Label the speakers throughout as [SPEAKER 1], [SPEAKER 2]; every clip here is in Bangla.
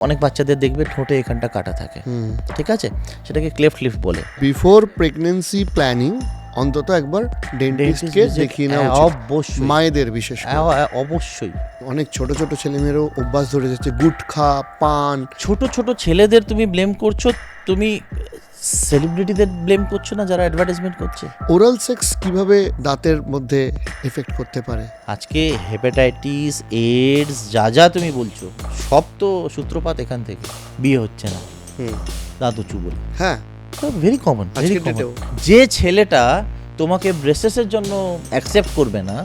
[SPEAKER 1] অনেক বাচ্চাদের দেখবে ঠোঁটে এখানটা কাটা থাকে, ঠিক আছে, সেটাকে ক্লেফট লিপ বলে।
[SPEAKER 2] বিফোর প্রেগন্যান্সি প্ল্যানিং অন্তত একবার ডেন্টিস্টকে দেখিয়ে নেওয়া উচিত,
[SPEAKER 1] অবশ্যই
[SPEAKER 2] মায়েদের বিশেষ করে।
[SPEAKER 1] অবশ্যই।
[SPEAKER 2] অনেক ছোট ছোট ছেলেমেয়েরও অভ্যাস ধরে যাচ্ছে গুটখা, পান।
[SPEAKER 1] ছোট ছোট ছেলেদের তুমি ব্লেম করছো, তুমি সেলিব্রিটিদের ব্লেম করছো না যারা অ্যাডভার্টাইজমেন্ট করছে।
[SPEAKER 2] ওরাল সেক্স কিভাবে দাঁতের মধ্যে এফেক্ট করতে পারে?
[SPEAKER 1] আজকে হেপাটাইটিস, এইডস, যা যা তুমি বলছো সব তো সূত্রপাত এখান থেকে। বিয়ে হচ্ছে না, দাঁত উঁচু বলে।
[SPEAKER 2] হ্যাঁ,
[SPEAKER 1] ভেরি কমন, ভেরি কমন। যে ছেলেটা তোমাকে ব্রেসেসের জন্য অ্যাকসেপ্ট করবে না,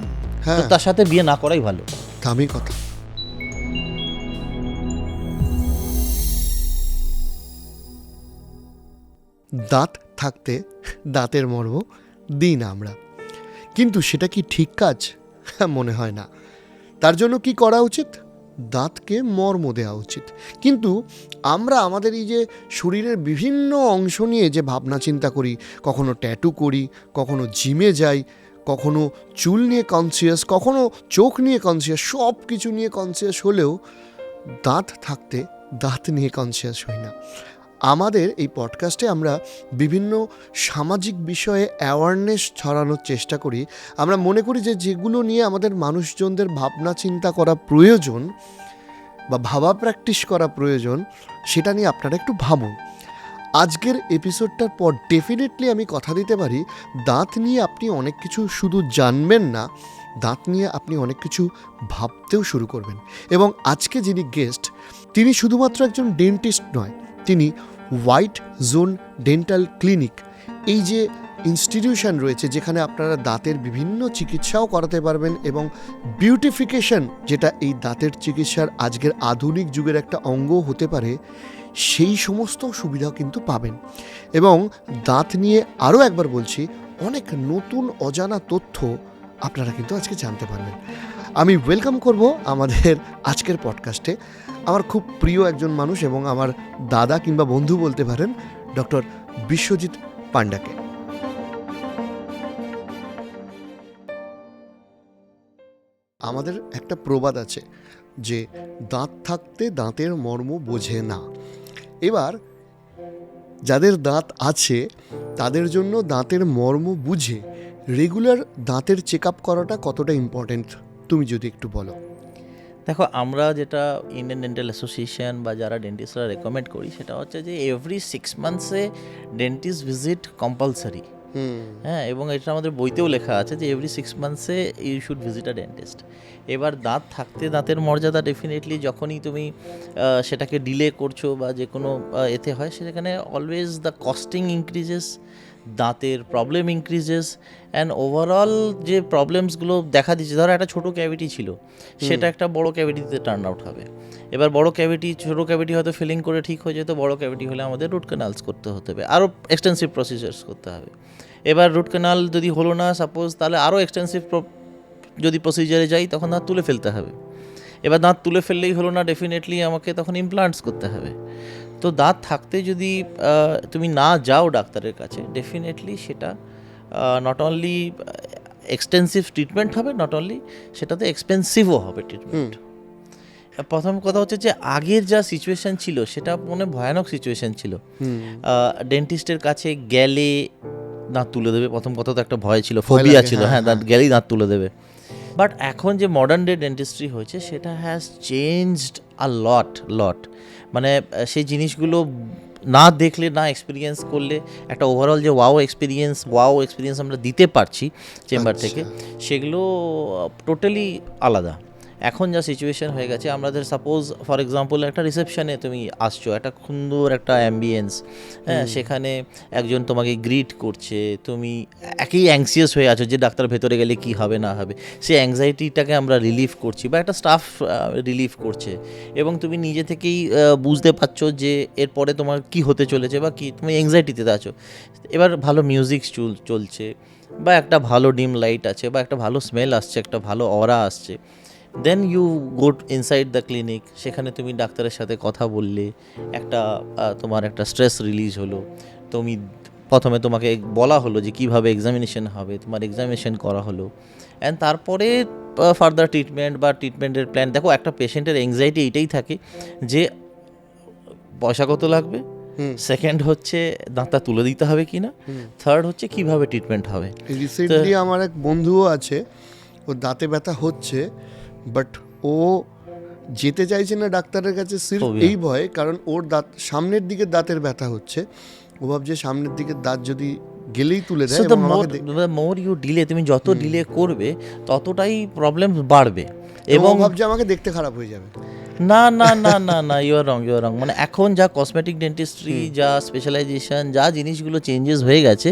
[SPEAKER 1] তো তার সাথে বিয়ে না করাই ভালো।
[SPEAKER 2] দামি কথা। দাঁত থাকতে দাঁতের মর্ম দিই না আমরা, কিন্তু সেটা কি ঠিক কাজ? মনে হয় না। তার জন্য কি করা উচিত? দাঁতকে মর্ম দেওয়া উচিত। কিন্তু আমরা আমাদের এই যে শরীরের বিভিন্ন অংশ নিয়ে যে ভাবনা চিন্তা করি, কখনো ট্যাটু করি, কখনো জিমে যাই, কখনো চুল নিয়ে কনসিয়াস, কখনো চোখ নিয়ে কনসিয়াস, সব কিছু নিয়ে কনসিয়াস হলেও দাঁত থাকতে দাঁত নিয়ে কনসিয়াস হই না। আমাদের এই পডকাস্টে আমরা বিভিন্ন সামাজিক বিষয়ে অ্যাওয়ারনেস ছড়ানোর চেষ্টা করি। আমরা মনে করি যে যেগুলো নিয়ে আমাদের মানুষজনদের ভাবনা চিন্তা করা প্রয়োজন বা ভাবা প্র্যাকটিস করা প্রয়োজন, সেটা নিয়ে আপনারা একটু ভাবুন। আজকের এপিসোডটার পর ডেফিনেটলি আমি কথা দিতে পারি, দাঁত নিয়ে আপনি অনেক কিছু শুধু জানবেন না, দাঁত নিয়ে আপনি অনেক কিছু ভাবতেও শুরু করবেন। এবং আজকে যিনি গেস্ট, তিনি শুধুমাত্র একজন ডেন্টিস্ট নয়, তিনি হোয়াইট জোন ডেন্টাল ক্লিনিক, এই যে ইনস্টিটিউশন রয়েছে যেখানে আপনারা দাঁতের বিভিন্ন চিকিৎসাও করাতে পারবেন এবং বিউটিফিকেশন, যেটা এই দাঁতের চিকিৎসার আজকের আধুনিক যুগের একটা অঙ্গ হতে পারে, সেই সমস্ত সুবিধাও কিন্তু পাবেন। এবং দাঁত নিয়ে আরও একবার বলছি, অনেক নতুন অজানা তথ্য আপনারা কিন্তু আজকে জানতে পারবেন। আমি ওয়েলকাম করব আমাদের আজকের পডকাস্টে আমার খুব প্রিয় একজন মানুষ এবং আমার দাদা কিংবা বন্ধু বলতে পারেন, ডক্টর বিশ্বজিৎ পাণ্ডাকে। আমাদের একটা প্রবাদ আছে যে দাঁত থাকতে দাঁতের মর্ম বোঝে না। এবার যাদের দাঁত আছে তাদের জন্য দাঁতের মর্ম বুঝে রেগুলার দাঁতের চেক আপ করাটা কতটা ইম্পর্টেন্ট, তুমি যদি একটু বলো।
[SPEAKER 1] দেখো, আমরা যেটা ইন্ডিয়ান ডেন্টাল অ্যাসোসিয়েশন বা যারা ডেন্টিস্টরা রেকমেন্ড করি, সেটা হচ্ছে যে এভরি 6 মান্থসে ডেন্টিস্ট ভিজিট কম্পালসারি। হ্যাঁ, এবং এটা আমাদের বইতেও লেখা আছে যে এভরি 6 মান্থসে you should visit a dentist. এবার দাঁত থাকতে দাঁতের মর্যাদা ডেফিনেটলি যখনই তুমি সেটাকে ডিলে করছো বা যে কোনো এতে হয়, সেখানে অলওয়েজ দ্য কস্টিং ইনক্রিজেস, দাঁতের প্রবলেম ইনক্রিজেস, অ্যান্ড ওভারঅল যে প্রবলেমসগুলো দেখা দিচ্ছে, ধরো একটা ছোটো ক্যাভিটি ছিল, সেটা একটা বড় ক্যাভিটিতে টার্ন আউট হবে। এবার বড় ক্যাভিটি, ছোটো ক্যাভিটি হয়তো ফিলিং করে ঠিক হয়ে যেত, বড় ক্যাভিটি হলে আমাদের রুট ক্যানালস করতে হতে হবে, আরও এক্সটেন্সিভ প্রসিজার্স করতে হবে। এবার রুট ক্যানাল যদি হলো না সাপোজ, তাহলে আরও এক্সটেন্সিভ যদি প্রসিজারে যাই, তখন দাঁত তুলে ফেলতে হবে। এবার দাঁত তুলে ফেললেই হলো না, ডেফিনেটলি আমাকে তখন ইমপ্লান্টস করতে হবে। তো দাঁত থাকতে যদি তুমি না যাও ডাক্তারের কাছে, ডেফিনেটলি সেটা নট অনলি এক্সটেন্সিভ ট্রিটমেন্ট হবে, নট অনলি সেটাতে এক্সপেন্সিভও হবে ট্রিটমেন্ট। প্রথম কথা হচ্ছে যে আগের যা সিচুয়েশান ছিল সেটা মনে ভয়ানক সিচুয়েশান ছিল। ডেন্টিস্টের কাছে গেলে দাঁত তুলে দেবে, প্রথম কথা তো একটা ভয় ছিল, ফোবিয়া ছিল, হ্যাঁ, দাঁত গেলেই দাঁত তুলে দেবে। বাট এখন যে মডার্ন ডে ডেন্টিস্ট্রি হয়েছে, সেটা হ্যাজ চেঞ্জড আ লট। মানে সেই জিনিসগুলো না দেখলে, না এক্সপিরিয়েন্স করলে, একটা ওভারঅল যে ওয়াও এক্সপিরিয়েন্স আমরা দিতে পারছি চেম্বার থেকে, সেগুলো টোটালি আলাদা। এখন যা সিচুয়েশান হয়ে গেছে, আমাদের সাপোজ ফর এক্সাম্পল একটা রিসেপশানে তুমি আসছো, একটা সুন্দর একটা অ্যাম্বিয়েন্স, হ্যাঁ, সেখানে একজন তোমাকে গ্রিট করছে, তুমি একই অ্যাংসিয়াস হয়ে আছো যে ডাক্তার ভেতরে গেলে কি হবে না হবে, সেই অ্যাংজাইটিটাকে আমরা রিলিফ করছি বা একটা স্টাফ রিলিফ করছে, এবং তুমি নিজে থেকেই বুঝতে পারছো যে এরপরে তোমার কি হতে চলেছে বা কি, তুমি অ্যাংজাইটিতে আছো। এবার ভালো মিউজিক চলছে, বা একটা ভালো ডিম লাইট আছে, বা একটা ভালো স্মেল আসছে, একটা ভালো অরা আসছে, then you go inside the clinic. সেখানে তুমি ডাক্তারের সাথে কথা বললে, একটা তোমার একটা স্ট্রেস রিলিজ হলো। তুমি প্রথমে তোমাকে বলা হলো যে কীভাবে এক্সামিনেশন হবে, তোমার এক্সামিনেশন করা হলো, অ্যান্ড তারপরে ফার্দার ট্রিটমেন্ট বা ট্রিটমেন্টের প্ল্যান। দেখো, একটা পেশেন্টের অ্যাংজাইটি এইটাই থাকে যে পয়সা কত লাগবে, সেকেন্ড হচ্ছে দাঁতটা তুলে দিতে হবে কিনা, থার্ড হচ্ছে কিভাবে ট্রিটমেন্ট হবে।
[SPEAKER 2] রিসেন্টলি আমার এক বন্ধুও আছে, ও দাঁতে ব্যথা হচ্ছে, বাট ও যেতে চাইছে না ডাক্তারের কাছে সির্ফ এই ভয়ে, কারণ ওর দাঁত সামনের দিকে দাঁতের ব্যথা হচ্ছে। ও ভাবছে সামনের দিকে দাঁত যদি গেলেই তুলে দেয়। এবং আমাকে
[SPEAKER 1] মোর ইউ ডিলে, তুমি যত ডিলে করবে ততটাই প্রবলেম বাড়বে, এবং
[SPEAKER 2] ভাবছে আমাকে দেখতে খারাপ হয়ে যাবে।
[SPEAKER 1] না না না না না, ইউ আর রং। মানে এখন যা কসমেটিক ডেন্টিস্ট্রি, যা স্পেশালাইজেশন, যা জিনিসগুলো চেঞ্জেস হয়ে গেছে,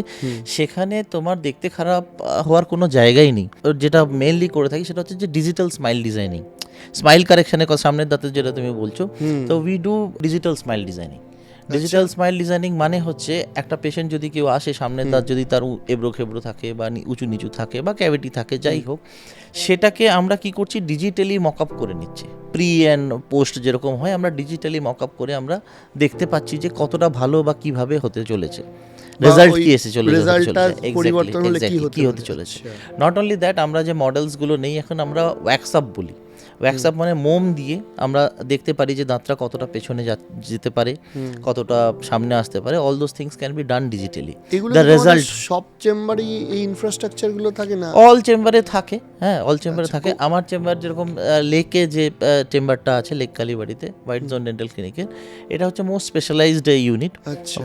[SPEAKER 1] সেখানে তোমার দেখতে খারাপ হওয়ার কোনো জায়গাই নেই। যেটা মেইনলি করে থাকি সেটা হচ্ছে যে ডিজিটাল স্মাইল ডিজাইনিং, স্মাইল কারেকশনের সামনের দাঁতের যেটা তুমি বলছো, তো we do digital smile designing. Digital smile designing মানে হচ্ছে একটা পেশেন্ট যদি কেউ আসে, সামনের দাঁত যদি তার এবড়ো খেবড়ো থাকে বা উঁচু নিচু থাকে বা ক্যাভিটি থাকে, যাই হোক, সেটাকে আমরা কি করছি, ডিজিটালি মক আপ করে নিচ্ছি। প্রি অ্যান্ড পোস্ট যেরকম হয়, আমরা ডিজিটালি মক আপ করে আমরা দেখতে পাচ্ছি যে কতটা ভালো বা কিভাবে হতে চলেছে, রেজাল্ট কি এসে চলেছে, কি হতে চলেছে। নট অনলি দ্যাট, আমরা যে মডেলসগুলো নেই এখন, আমরা ওয়্যাক্স আপ বলি। ওয়্যাক্স আপ মানে মোম দিয়ে আমরা দেখতে পারি যে দাঁতটা কতটা পেছনে যেতে পারে, কতটা সামনে আসতে পারে। All those things can be done digitally. The result
[SPEAKER 2] সব চেম্বারে এই ইনফ্রাস্ট্রাকচারগুলো থাকে না?
[SPEAKER 1] অল চেম্বারে থাকে, হ্যাঁ, অল চেম্বারে থাকে। আমার চেম্বার যেরকম লেকে যে চেম্বারটা আছে, লেক কালীবাড়িতে হোয়াইট জোন ডেন্টাল ক্লিনিকের, এটা হচ্ছে most specialised unit.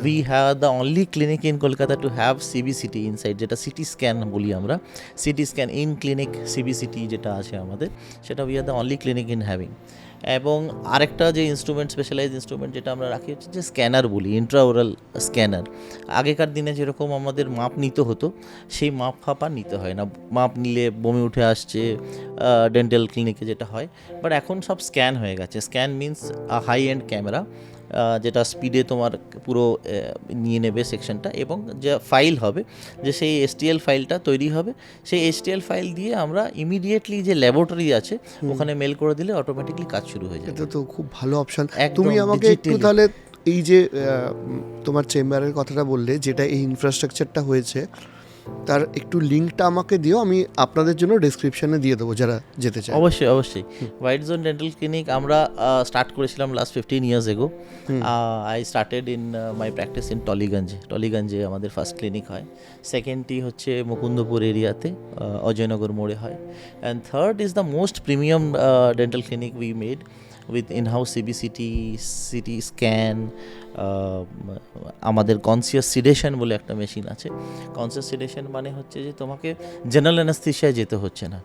[SPEAKER 1] We have the only clinic in Kolkata to have CBCT inside, যেটা সিটি স্ক্যান বলি আমরা, CT scan in clinic CBCT যেটা আছে আমাদের, সেটা we are the only clinic in having. এবং আরেকটা যে ইনস্ট্রুমেন্ট, স্পেশালাইজ ইনস্ট্রুমেন্ট যেটা আমরা রাখি হচ্ছে যে স্ক্যানার বলি, ইন্ট্রাওরাল স্ক্যানার। আগেকার দিনে যেরকম আমাদের মাপ নিতে হতো, সেই মাপ ফাপ আর নিতে হয় না। মাপ নিলে বমি উঠে আসছে ডেন্টাল ক্লিনিকে যেটা হয়, বাট এখন সব স্ক্যান হয়ে গেছে। Scan means high end camera, যেটা স্পিডে তোমার পুরো নিয়ে নেবে সেকশনটা, এবং যে ফাইল হবে, যে সেই এসটিএল ফাইলটা তৈরি হবে, সেই এসটিএল ফাইল দিয়ে আমরা ইমিডিয়েটলি যে ল্যাবরেটরি আছে ওখানে মেল করে দিলে অটোমেটিকলি কাজ শুরু হয়ে যাবে।
[SPEAKER 2] এটা তো খুব ভালো অপশন। তুমি আমাকে একটু তাহলে এই যে তোমার চেম্বারের কথাটা বললে, যেটা এই ইনফ্রাস্ট্রাকচারটা হয়েছে, তার একটু লিঙ্কটা আমাকে দিও, আমি আপনাদের জন্য ডেসক্রিপশনে দিয়ে দেবো যারা যেতে চায়।
[SPEAKER 1] অবশ্যই অবশ্যই। হোয়াইট জোন ডেন্টাল ক্লিনিক আমরা স্টার্ট করেছিলাম last 15 years ago. I started in my practice in টলিগঞ্জে আমাদের ফার্স্ট ক্লিনিক হয়। সেকেন্ডটি হচ্ছে মুকুন্দপুর এরিয়াতে, অজয়নগর মোড়ে হয়। And third is the most premium dental clinic we made with in-house CBCT, CT scan, আমাদের কনসিয়াস সিডেশন বলে একটা মেশিন আছে। কনসিয়াস সিডেশন মানে হচ্ছে যে তোমাকে জেনারেল অ্যানেস্থেসিয়ায় যেতে হচ্ছে না।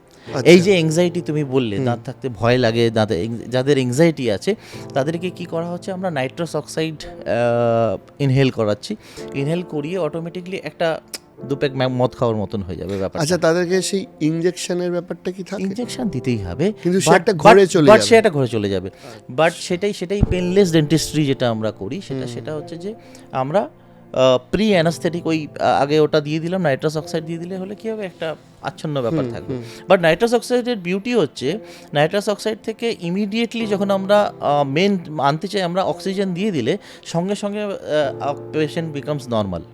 [SPEAKER 1] এই যে এংজাইটি তুমি বললে, দাঁত থাকতে ভয় লাগে, দাঁতে যাদের এংজাইটি আছে তাদেরকে কি করা হচ্ছে, আমরা নাইট্রাস অক্সাইড ইনহেল করাচ্ছি। ইনহেল করিয়ে অটোমেটিকলি একটা দুপ্যাক মদ খাওয়ার মতন হয়ে যাবে ব্যাপার।
[SPEAKER 2] আচ্ছা, তাদেরকে সেই ইনজেকশনের ব্যাপারটা কি থাকে?
[SPEAKER 1] ইনজেকশন দিতেই হবে,
[SPEAKER 2] কিন্তু সেটা ঘরে চলে যাবে,
[SPEAKER 1] সেটা ঘরে চলে যাবে। বাট সেটাই পেনলেস ডেন্টিস্ট্রি যেটা আমরা করি, সেটা হচ্ছে যে আমরা প্রি অ্যানাস্থেটিক, ওই আগে ওটা দিয়ে দিলাম, নাইট্রাস অক্সাইড দিয়ে দিলে হলে কি হবে, একটা আচ্ছন্ন ব্যাপার থাকবে। বাট নাইট্রাস অক্সাইডের বিউটি হচ্ছে, নাইট্রাস অক্সাইড থেকে ইমিডিয়েটলি যখন আমরা মেন আনতে চাই, আমরা অক্সিজেন দিয়ে দিলে সঙ্গে সঙ্গে পেশেন্ট বিকামস নর্মাল।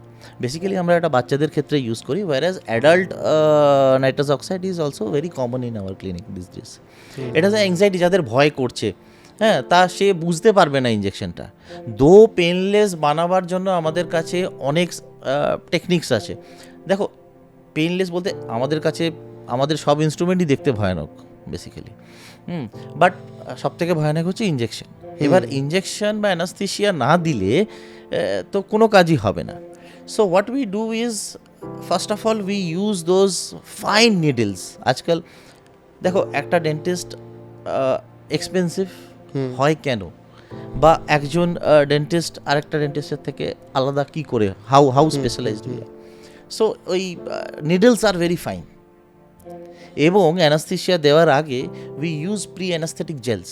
[SPEAKER 1] বেসিক্যালি আমরা এটা বাচ্চাদের ক্ষেত্রে ইউজ করি, whereas adult nitrous oxide is also very common in our clinic this days. এটা যে অ্যাংজাইটি যাদের ভয় করছে, হ্যাঁ, তা সে বুঝতে পারবে না ইঞ্জেকশনটা। দো পেনলেস বানাবার জন্য আমাদের কাছে অনেক টেকনিক্স আছে। দেখো, পেনলেস বলতে আমাদের কাছে আমাদের সব ইনস্ট্রুমেন্টই দেখতে ভয়ানক বেসিক্যালি, বাট সব থেকে ভয়ানক হচ্ছে ইঞ্জেকশন। এবার ইঞ্জেকশন বা অ্যানাস্থেসিয়া না দিলে তো কোনো কাজই হবে না। So what we do is, first of all we use those fine needles. আজকাল দেখো, একটা ডেন্টিস্ট এক্সপেন্সিভ হয় কেন, বা একজন ডেন্টিস্ট আরেকটা ডেন্টিস্টের থেকে আলাদা কি করে, how specialized we are. So ওই নিডলস আর ভেরি ফাইন, এবং অ্যানাস্থেসিয়া দেওয়ার আগে we use pre anaesthetic gels.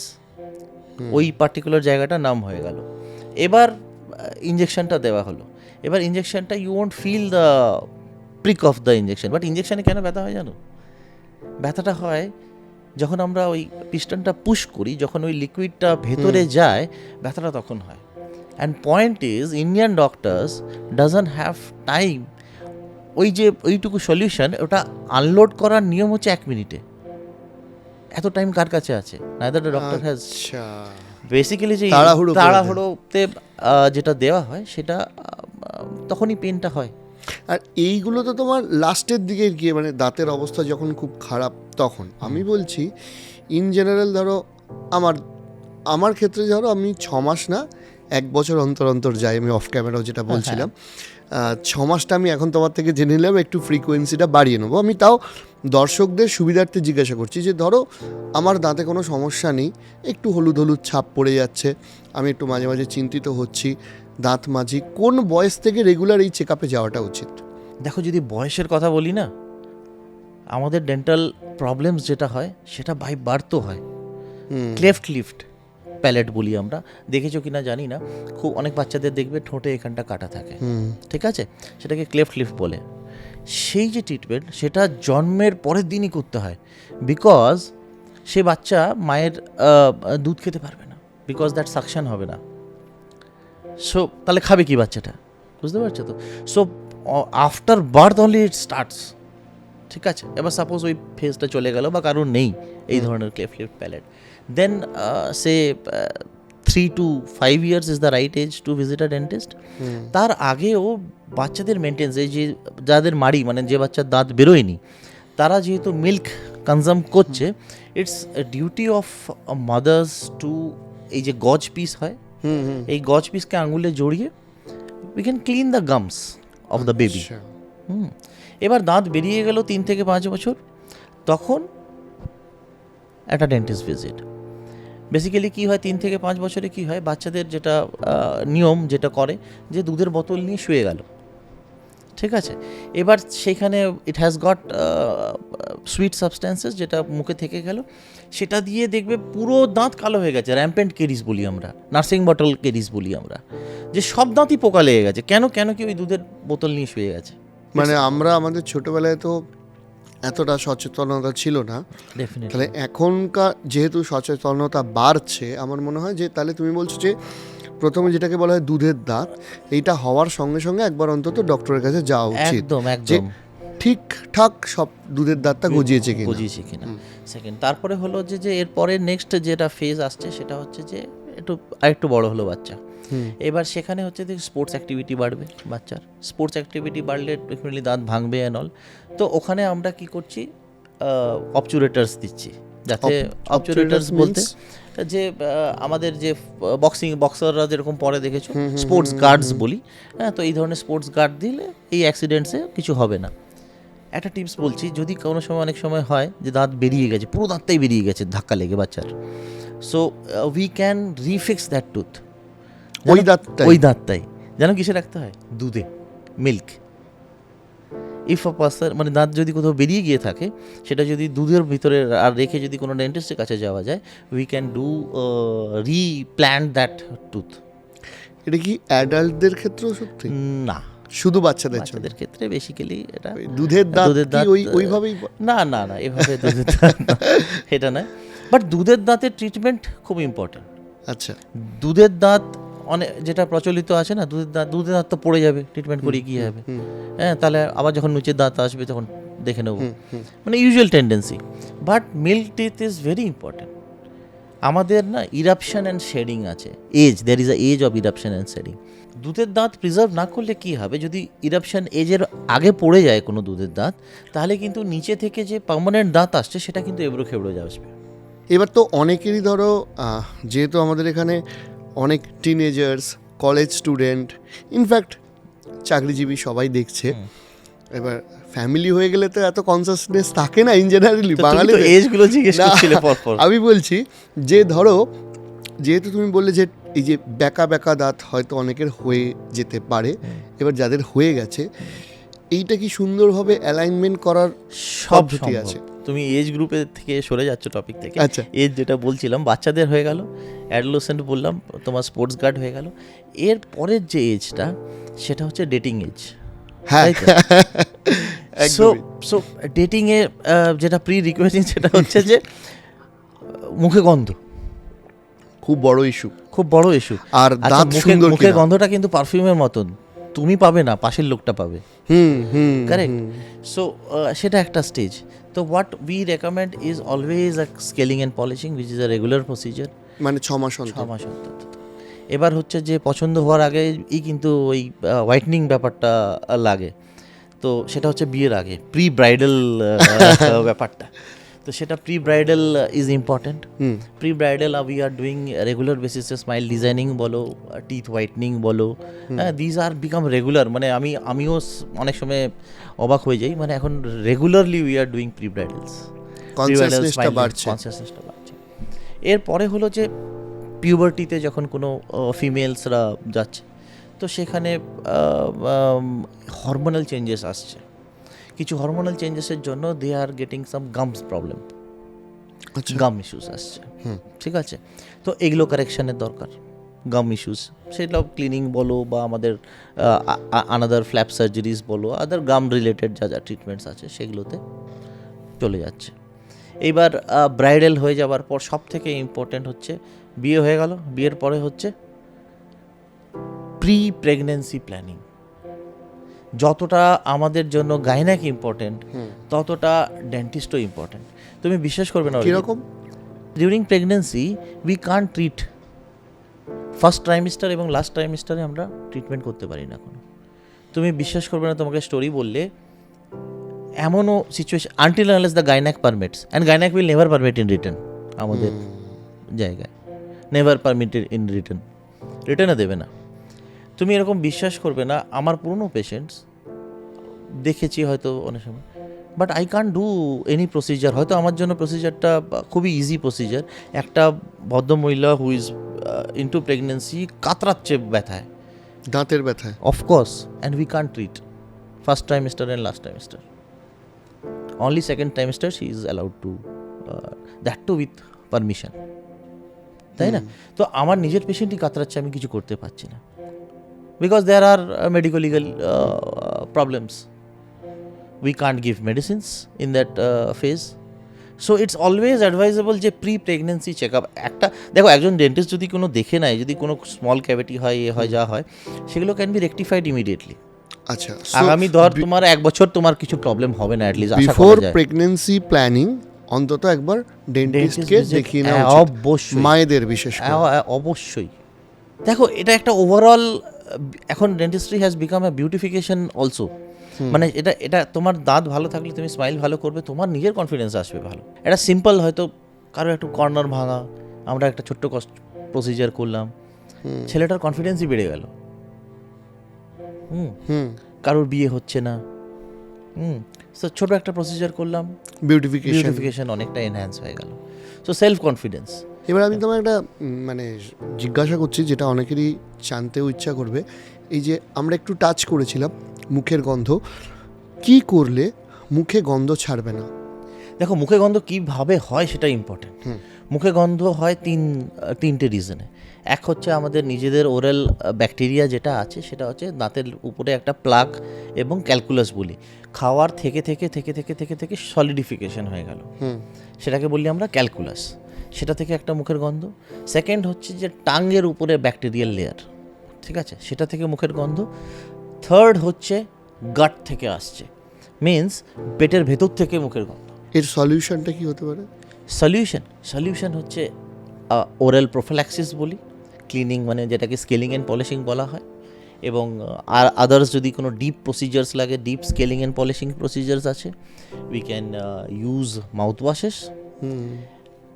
[SPEAKER 1] ওই পার্টিকুলার জায়গাটা নাম হয়ে গেল। এবার ইঞ্জেকশনটা দেওয়া হলো। এবার ইঞ্জেকশনটা you won't feel the prick of the injection, but ইঞ্জেকশনে কেন ব্যথা হয় জানো? ব্যথাটা হয় যখন আমরা ওই পিস্টনটা পুশ করি, যখন ওই লিকুইডটা ভেতরে যায়, ব্যথাটা তখন হয়। And point is, Indian doctors doesn't have time. ওই যে ওইটুকু সলিউশন, ওটা আনলোড করার নিয়ম হচ্ছে 1 মিনিটে। এত টাইম কার কাছে আছে? Neither the doctor has basically যে
[SPEAKER 2] তাড়াহুড়ো করে দেয়।
[SPEAKER 1] তাড়াহুড়োতে যেটা দেওয়া হয় সেটা তখনই পেনটা হয়।
[SPEAKER 2] আর এইগুলো তো তোমার লাস্টের দিকে গিয়ে মানে দাঁতের অবস্থা যখন খুব খারাপ তখন। আমি বলছি ইন জেনারেল ধরো আমার ক্ষেত্রে ধরো আমি 6 মাস না 1 বছর অন্তর অন্তর যাই, আমি অফ ক্যামেরাও যেটা বলছিলাম 6 মাসটা আমি এখন তোমার থেকে জেনে নিলাম, একটু ফ্রিকোয়েন্সিটা বাড়িয়ে নেবো। আমি তাও দর্শকদের সুবিধার্থে জিজ্ঞাসা করছি যে ধরো আমার দাঁতে কোনো সমস্যা নেই, একটু হলুদ হলুদ ছাপ পড়ে যাচ্ছে, আমি একটু মাঝে মাঝে চিন্তিত হচ্ছি, দাঁত মাঝি, কোন বয়স থেকে রেগুলার এই চেক আপে যাওয়াটা উচিত?
[SPEAKER 1] দেখো, যদি বয়সের কথা বলি না, আমাদের ডেন্টাল প্রবলেমস যেটা হয় সেটা বাই বার্থও হয়। ক্লেফট লিফট প্যালেট বলি আমরা, দেখেছো কিনা জানি না, খুব অনেক বাচ্চাদের দেখবে ঠোঁটে এখানটা কাটা থাকে, ঠিক আছে, সেটাকে ক্লেফট লিফট বলে। সেই যে ট্রিটমেন্ট সেটা জন্মের পরের দিনই করতে হয়, বিকজ সে বাচ্চা মায়ের দুধ খেতে পারবে না, বিকজ দ্যাট সাকশন হবে না। সো তাহলে খাবে কি বাচ্চাটা, বুঝতে পারছো তো? So after birth only it starts, ঠিক আছে। এবার সাপোজ ওই ফেজটা চলে গেল বা কারোর নেই এই ধরনের cleft lift palate, then say 3 to 5 years is the right age to visit a dentist. তার আগেও বাচ্চাদের মেনটেন্স, এই যে যাদের মাড়ি মানে যে বাচ্চার দাঁত বেরোয়নি, তারা যেহেতু মিল্ক কনজাম করছে, it's duty of mothers to, এই যে গজ পিস হয়, এই গজ পিসকে আঙুলে জড়িয়ে we can clean the gums of the baby. এবার দাঁত বেরিয়ে গেল 3 থেকে 5 বছর, তখন একটা ডেন্টিস্ট ভিজিট। বেসিক্যালি কী হয়, 3 থেকে 5 বছরে কী হয়, বাচ্চাদের যেটা নিয়ম যেটা করে যে দুধের বোতল নিয়ে শুয়ে গেল, ঠিক আছে। এবার সেখানে it has got sweet substances, যেটা মুখে থেকে গেল, সেটা দিয়ে দেখবে পুরো দাঁত কালো হয়ে গেছে। র্যাম্পেন্ট কেরিস বলি আমরা, নার্সিং বটল কেরিস বলি আমরা, যে সব দাঁতই পোকা লেগে গেছে। কেন কি ওই দুধের বোতল নিয়ে শুয়ে গেছে।
[SPEAKER 2] মানে আমরা আমাদের ছোটবেলায় তো এতটা সচেতনতা ছিল না,
[SPEAKER 1] ডেফিনেটলি।
[SPEAKER 2] তাহলে এখনকার যেহেতু সচেতনতা বাড়ছে, আমার মনে হয় যে তাহলে তুমি বলছো যে প্রথমে যেটাকে বলা হয় দুধের দাঁত, এইটা হওয়ার সঙ্গে সঙ্গে একবার অন্তত ডক্টরের কাছে যাওয়া উচিত,
[SPEAKER 1] একদম
[SPEAKER 2] যে
[SPEAKER 1] একদম
[SPEAKER 2] ঠিকঠাক সব দুধের দাঁতটা গজিয়েছে কিনা।
[SPEAKER 1] বুঝিয়েছি কিনা। সেকেন্ড, তারপরে হলো যে এরপরে নেক্সট যেটা ফেজ আসছে সেটা হচ্ছে যে আরেকটু বড় হলো বাচ্চা, এবার সেখানে হচ্ছে যে স্পোর্টস অ্যাক্টিভিটি বাড়বে বাচ্চার। স্পোর্টস অ্যাক্টিভিটি বাড়লে ডেফিনেটলি দাঁত ভাঙবে অ্যান্ড অল। তো ওখানে আমরা কি করছি, অবচুরেটার্স দিচ্ছি, যাতে অবচুরেটার্স বলতে যে আমাদের যে বক্সাররা যেরকম পরে দেখেছো, স্পোর্টস গার্ডস বলি, হ্যাঁ, তো এই ধরনের স্পোর্টস গার্ড দিলে এই অ্যাক্সিডেন্টসে কিছু হবে না। একটা টিপস বলছি, যদি কোনো সময় অনেক সময় হয় যে দাঁত বেরিয়ে গেছে, পুরো দাঁতটাই বেরিয়ে গেছে ধাক্কা লেগে বাচ্চার, so we can refix that tooth. ওই দাঁতটাই যেন কিসে রাখতে হয়, দুধে, মিল্ক। ইফ আ পার্সন মানে দাঁত যদি কোথাও বেরিয়ে গিয়ে থাকে, সেটা যদি দুধের ভিতরে আর রেখে যদি কোনো ডেন্টিস্টের কাছে যাওয়া যায়, we can do replant that tooth.
[SPEAKER 2] এটা কি অ্যাডাল্টদের ক্ষেত্রেও সত্যি?
[SPEAKER 1] না,
[SPEAKER 2] শুধু বাচ্চাদের
[SPEAKER 1] ক্ষেত্রে বেসিক্যালি এটা
[SPEAKER 2] দুধের দাঁত ওইভাবেই
[SPEAKER 1] না, এভাবে দুধের দাঁত এটা নয়, বাট দুধের দাঁতের ট্রিটমেন্ট খুব ইম্পর্টেন্ট।
[SPEAKER 2] আচ্ছা,
[SPEAKER 1] দুধের দাঁত অনেক যেটা প্রচলিত আছে না, দুধের দাঁত তো পড়ে যাবে, ট্রিটমেন্ট করি কী হবে, হ্যাঁ, তাহলে আবার যখন নিচের দাঁত আসবে তখন দেখে নেবো, মানে usual tendency. But milk teeth is very important. আমাদের না ইরাপশন অ্যান্ড শেডিং আছে, there is a age of eruption and shedding. দুধের দাঁত প্রিজার্ভ না করলে কি হবে, যদি ইরাপশন এজের আগে পড়ে যায় কোনো দুধের দাঁত, তাহলে কিন্তু নিচে থেকে যে পার্মানেন্ট দাঁত আসছে সেটা কিন্তু এবড়ো খেবড়ো আসবে।
[SPEAKER 2] এবার তো অনেকেরই ধরো যেহেতু আমাদের এখানে অনেক টিনেজার্স, কলেজ স্টুডেন্ট, ইনফ্যাক্ট চাকরিজীবী সবাই দেখছে, এবার ফ্যামিলি হয়ে গেলে তো এত কনসাসনেস থাকে না ইন জেনারেলি বাঙালি
[SPEAKER 1] এজগুলো জিজ্ঞেস করছিলে পরপর।
[SPEAKER 2] আমি বলছি যে ধরো যেহেতু তুমি বললে যে এই যে বেঁকা দাঁত হয়তো অনেকের হয়ে যেতে পারে, এবার যাদের হয়ে গেছে এইটা কি সুন্দরভাবে অ্যালাইনমেন্ট করার
[SPEAKER 1] সব
[SPEAKER 2] পদ্ধতি আছে?
[SPEAKER 1] তুমি এজ গ্রুপের থেকে সরে যাচ্ছ টপিক থেকে।
[SPEAKER 2] আচ্ছা,
[SPEAKER 1] এজ যেটা বলছিলাম বাচ্চাদের হয়ে গেল, অ্যাডোলেসেন্ট বললাম, তোমার স্পোর্টস গার্ড হয়ে গেল, এর পরের যে এজটা সেটা হচ্ছে ডেটিং এজ।
[SPEAKER 2] হ্যাঁ,
[SPEAKER 1] সো ডেটিং এ যেটা প্রি রিকোয়েস্টিং সেটা হচ্ছে যে মুখে গন্ধ
[SPEAKER 2] খুব বড় ইস্যু। আর দাঁত সুন্দর,
[SPEAKER 1] মুখের গন্ধটা কিন্তু পারফিউমের মতন, তুমি পাবে না, পাশের লোকটা পাবে, কারেক্ট। সো সেটা একটা স্টেজ। তো what we recommend is always a scaling and polishing, which is a regular procedure.
[SPEAKER 2] মানে 6 মাস
[SPEAKER 1] 6
[SPEAKER 2] অন্তর।
[SPEAKER 1] মাস অন্তর। এবার হচ্ছে যে পছন্দ হওয়ার আগেই কিন্তু ওই হোয়াইটনিং ব্যাপারটা লাগে, তো সেটা হচ্ছে বিয়ের আগে প্রি ব্রাইডাল ব্যাপারটা, তো সেটা pre bridal is important. Pre bridal we are doing regular বেসিসে স্মাইল ডিজাইনিং বলো, টিথ হোয়াইটনিং বলো, হ্যাঁ দিজ আর বিকাম রেগুলার। মানে আমিও অনেক সময় অবাক হয়ে যাই, মানে এখন regularly we are doing pre bridals,
[SPEAKER 2] কনসিয়াসনেসটা বাড়ছে।
[SPEAKER 1] কনসিয়াসনেসটা বাড়ছে। এরপরে হলো যে পিউবার্টিতে যখন কোনো ফিমেলসরা যাচ্ছে, তো সেখানে হরমোনাল চেঞ্জেস আসছে, কিছু হরমোনাল চেঞ্জেসের জন্য they are getting some gums problem,
[SPEAKER 2] আচ্ছা।
[SPEAKER 1] গাম ইস্যুস আসছে, ঠিক আছে। তো এগুলো কারেকশানের দরকার, গাম ইস্যুস, সেটা ক্লিনিং বলো বা আমাদের আনাদার ফ্ল্যাপ সার্জারিজ বলো, আদার গাম রিলেটেড যা যা ট্রিটমেন্টস আছে সেগুলোতে চলে যাচ্ছে। এইবার ব্রাইডাল হয়ে যাওয়ার পর সব থেকে ইম্পর্টেন্ট হচ্ছে বিয়ে হয়ে গেল, বিয়ের পরে হচ্ছে প্রি প্রেগনেন্সি প্ল্যানিং। যতটা আমাদের জন্য গাইনাক ইম্পর্টেন্ট, ততটা ডেন্টিস্টও ইম্পর্টেন্ট। তুমি বিশ্বাস করবে না,
[SPEAKER 2] কিরকম?
[SPEAKER 1] During pregnancy we can't treat, first trimester এবং লাস্ট ট্রাইমিস্টারে আমরা ট্রিটমেন্ট করতে পারি না কোনো। তুমি বিশ্বাস করবে না, তোমাকে স্টোরি বললে এমনও situation, until unless the gynaec permits, and gynaec will never permit in return আমাদের জায়গায়, নেভার পারমিটেড ইন রিটার্ন, রিটার্নে দেবে না। তুমি এরকম বিশ্বাস করবে না, আমার পুরনো পেশেন্টস দেখেছি হয়তো অনেক সময়, but I can't do any procedure. হয়তো আমার জন্য প্রসিজারটা খুবই ইজি প্রসিজার, একটা ভদ্রমহিলা হু ইজ ইনটু প্রেগনেন্সি কাতরাচ্ছে ব্যথায়,
[SPEAKER 2] দাঁতের ব্যথায়।
[SPEAKER 1] Of course, and we can't treat first trimester and last trimester, only second trimester she is allowed to, that too with permission, তাই না? তো আমার নিজের পেশেন্টই কাতরাচ্ছে, আমি কিছু করতে পারছি না, because there are medico legal problems, we can't give medicines in that phase. So it's always advisable যে প্রি প্রেগনেন্সি চেক আপ একটা, দেখো একজন ডেন্টিস্ট যদি কোনো দেখে নেয়, যদি কোনো স্মল ক্যাভিটি হয়, এ হয়, যা হয়, সেগুলো ক্যান বি রেকটিফাইড ইমিডিয়েটলি।
[SPEAKER 2] আচ্ছা,
[SPEAKER 1] আগামী ধর তোমার 1 বছর তোমার কিছু প্রবলেম হবে না, অ্যাটলিস্ট আশা
[SPEAKER 2] বিফোর
[SPEAKER 1] করা যায়।
[SPEAKER 2] প্রেগন্যান্সি প্ল্যানিং অন্তত একবার ডেন্টিস্টকে
[SPEAKER 1] Dentist visit,
[SPEAKER 2] দেখিয়ে নেওয়া উচিত,
[SPEAKER 1] অবশ্যই,
[SPEAKER 2] মায়েদের বিশেষ করে।
[SPEAKER 1] অবশ্যই। দেখো এটা একটা ওভারঅল, এখন dentistry has become a beautification also. মানে এটা তোমার দাঁত ভালো থাকলে তুমি স্মাইল ভালো করবে, তোমার নিজের কনফিডেন্স আসবে ভালো। এটা সিম্পল, হয়তো কারো একটু কর্নার ভাঙা, আমরা একটা ছোট্ট প্রসিজার করলাম, ছেলেটার কনফিডেন্সই বেড়ে গেল। কারোর বিয়ে হচ্ছে না, সো ছোট একটা প্রসিজার করলাম, বিউটিফিকেশন অনেকটা এনহ্যান্স হয়ে গেল। So self confidence.
[SPEAKER 2] এবার আমি তোমার একটা মানে জিজ্ঞাসা করছি, যেটা অনেকেরই জানতেও ইচ্ছা করবে। এই যে আমরা একটু টাচ করেছিলাম মুখের গন্ধ, কি করলে মুখে গন্ধ ছাড়বে না?
[SPEAKER 1] দেখো মুখে গন্ধ কীভাবে হয় সেটা ইম্পর্টেন্ট। মুখে গন্ধ হয় তিনটে রিজনে। এক হচ্ছে আমাদের নিজেদের ওরাল ব্যাকটেরিয়া যেটা আছে, সেটা হচ্ছে দাঁতের উপরে একটা প্লাক এবং ক্যালকুলাস বলি, খাওয়ার থেকে থেকে থেকে থেকে থেকে থেকে সলিডিফিকেশন হয়ে গেল, সেটাকে বলি আমরা ক্যালকুলাস, সেটা থেকে একটা মুখের গন্ধ। সেকেন্ড হচ্ছে যে টাঙ্গের উপরে ব্যাকটেরিয়াল লেয়ার, ঠিক আছে, সেটা থেকে মুখের গন্ধ। থার্ড হচ্ছে গাট থেকে আসছে, মিন্স পেটের ভেতর থেকে মুখের গন্ধ।
[SPEAKER 2] এর সলিউশনটা কি হতে পারে?
[SPEAKER 1] সলিউশন হচ্ছে ওরাল প্রোফিল্যাক্সিস বলি, ক্লিনিং মানে যেটাকে স্কেলিং অ্যান্ড পলিশিং বলা হয়, এবং আর আদার্স যদি কোনো ডিপ প্রসিজার্স লাগে, deep scaling and polishing procedures আছে, we can use mouthwashes.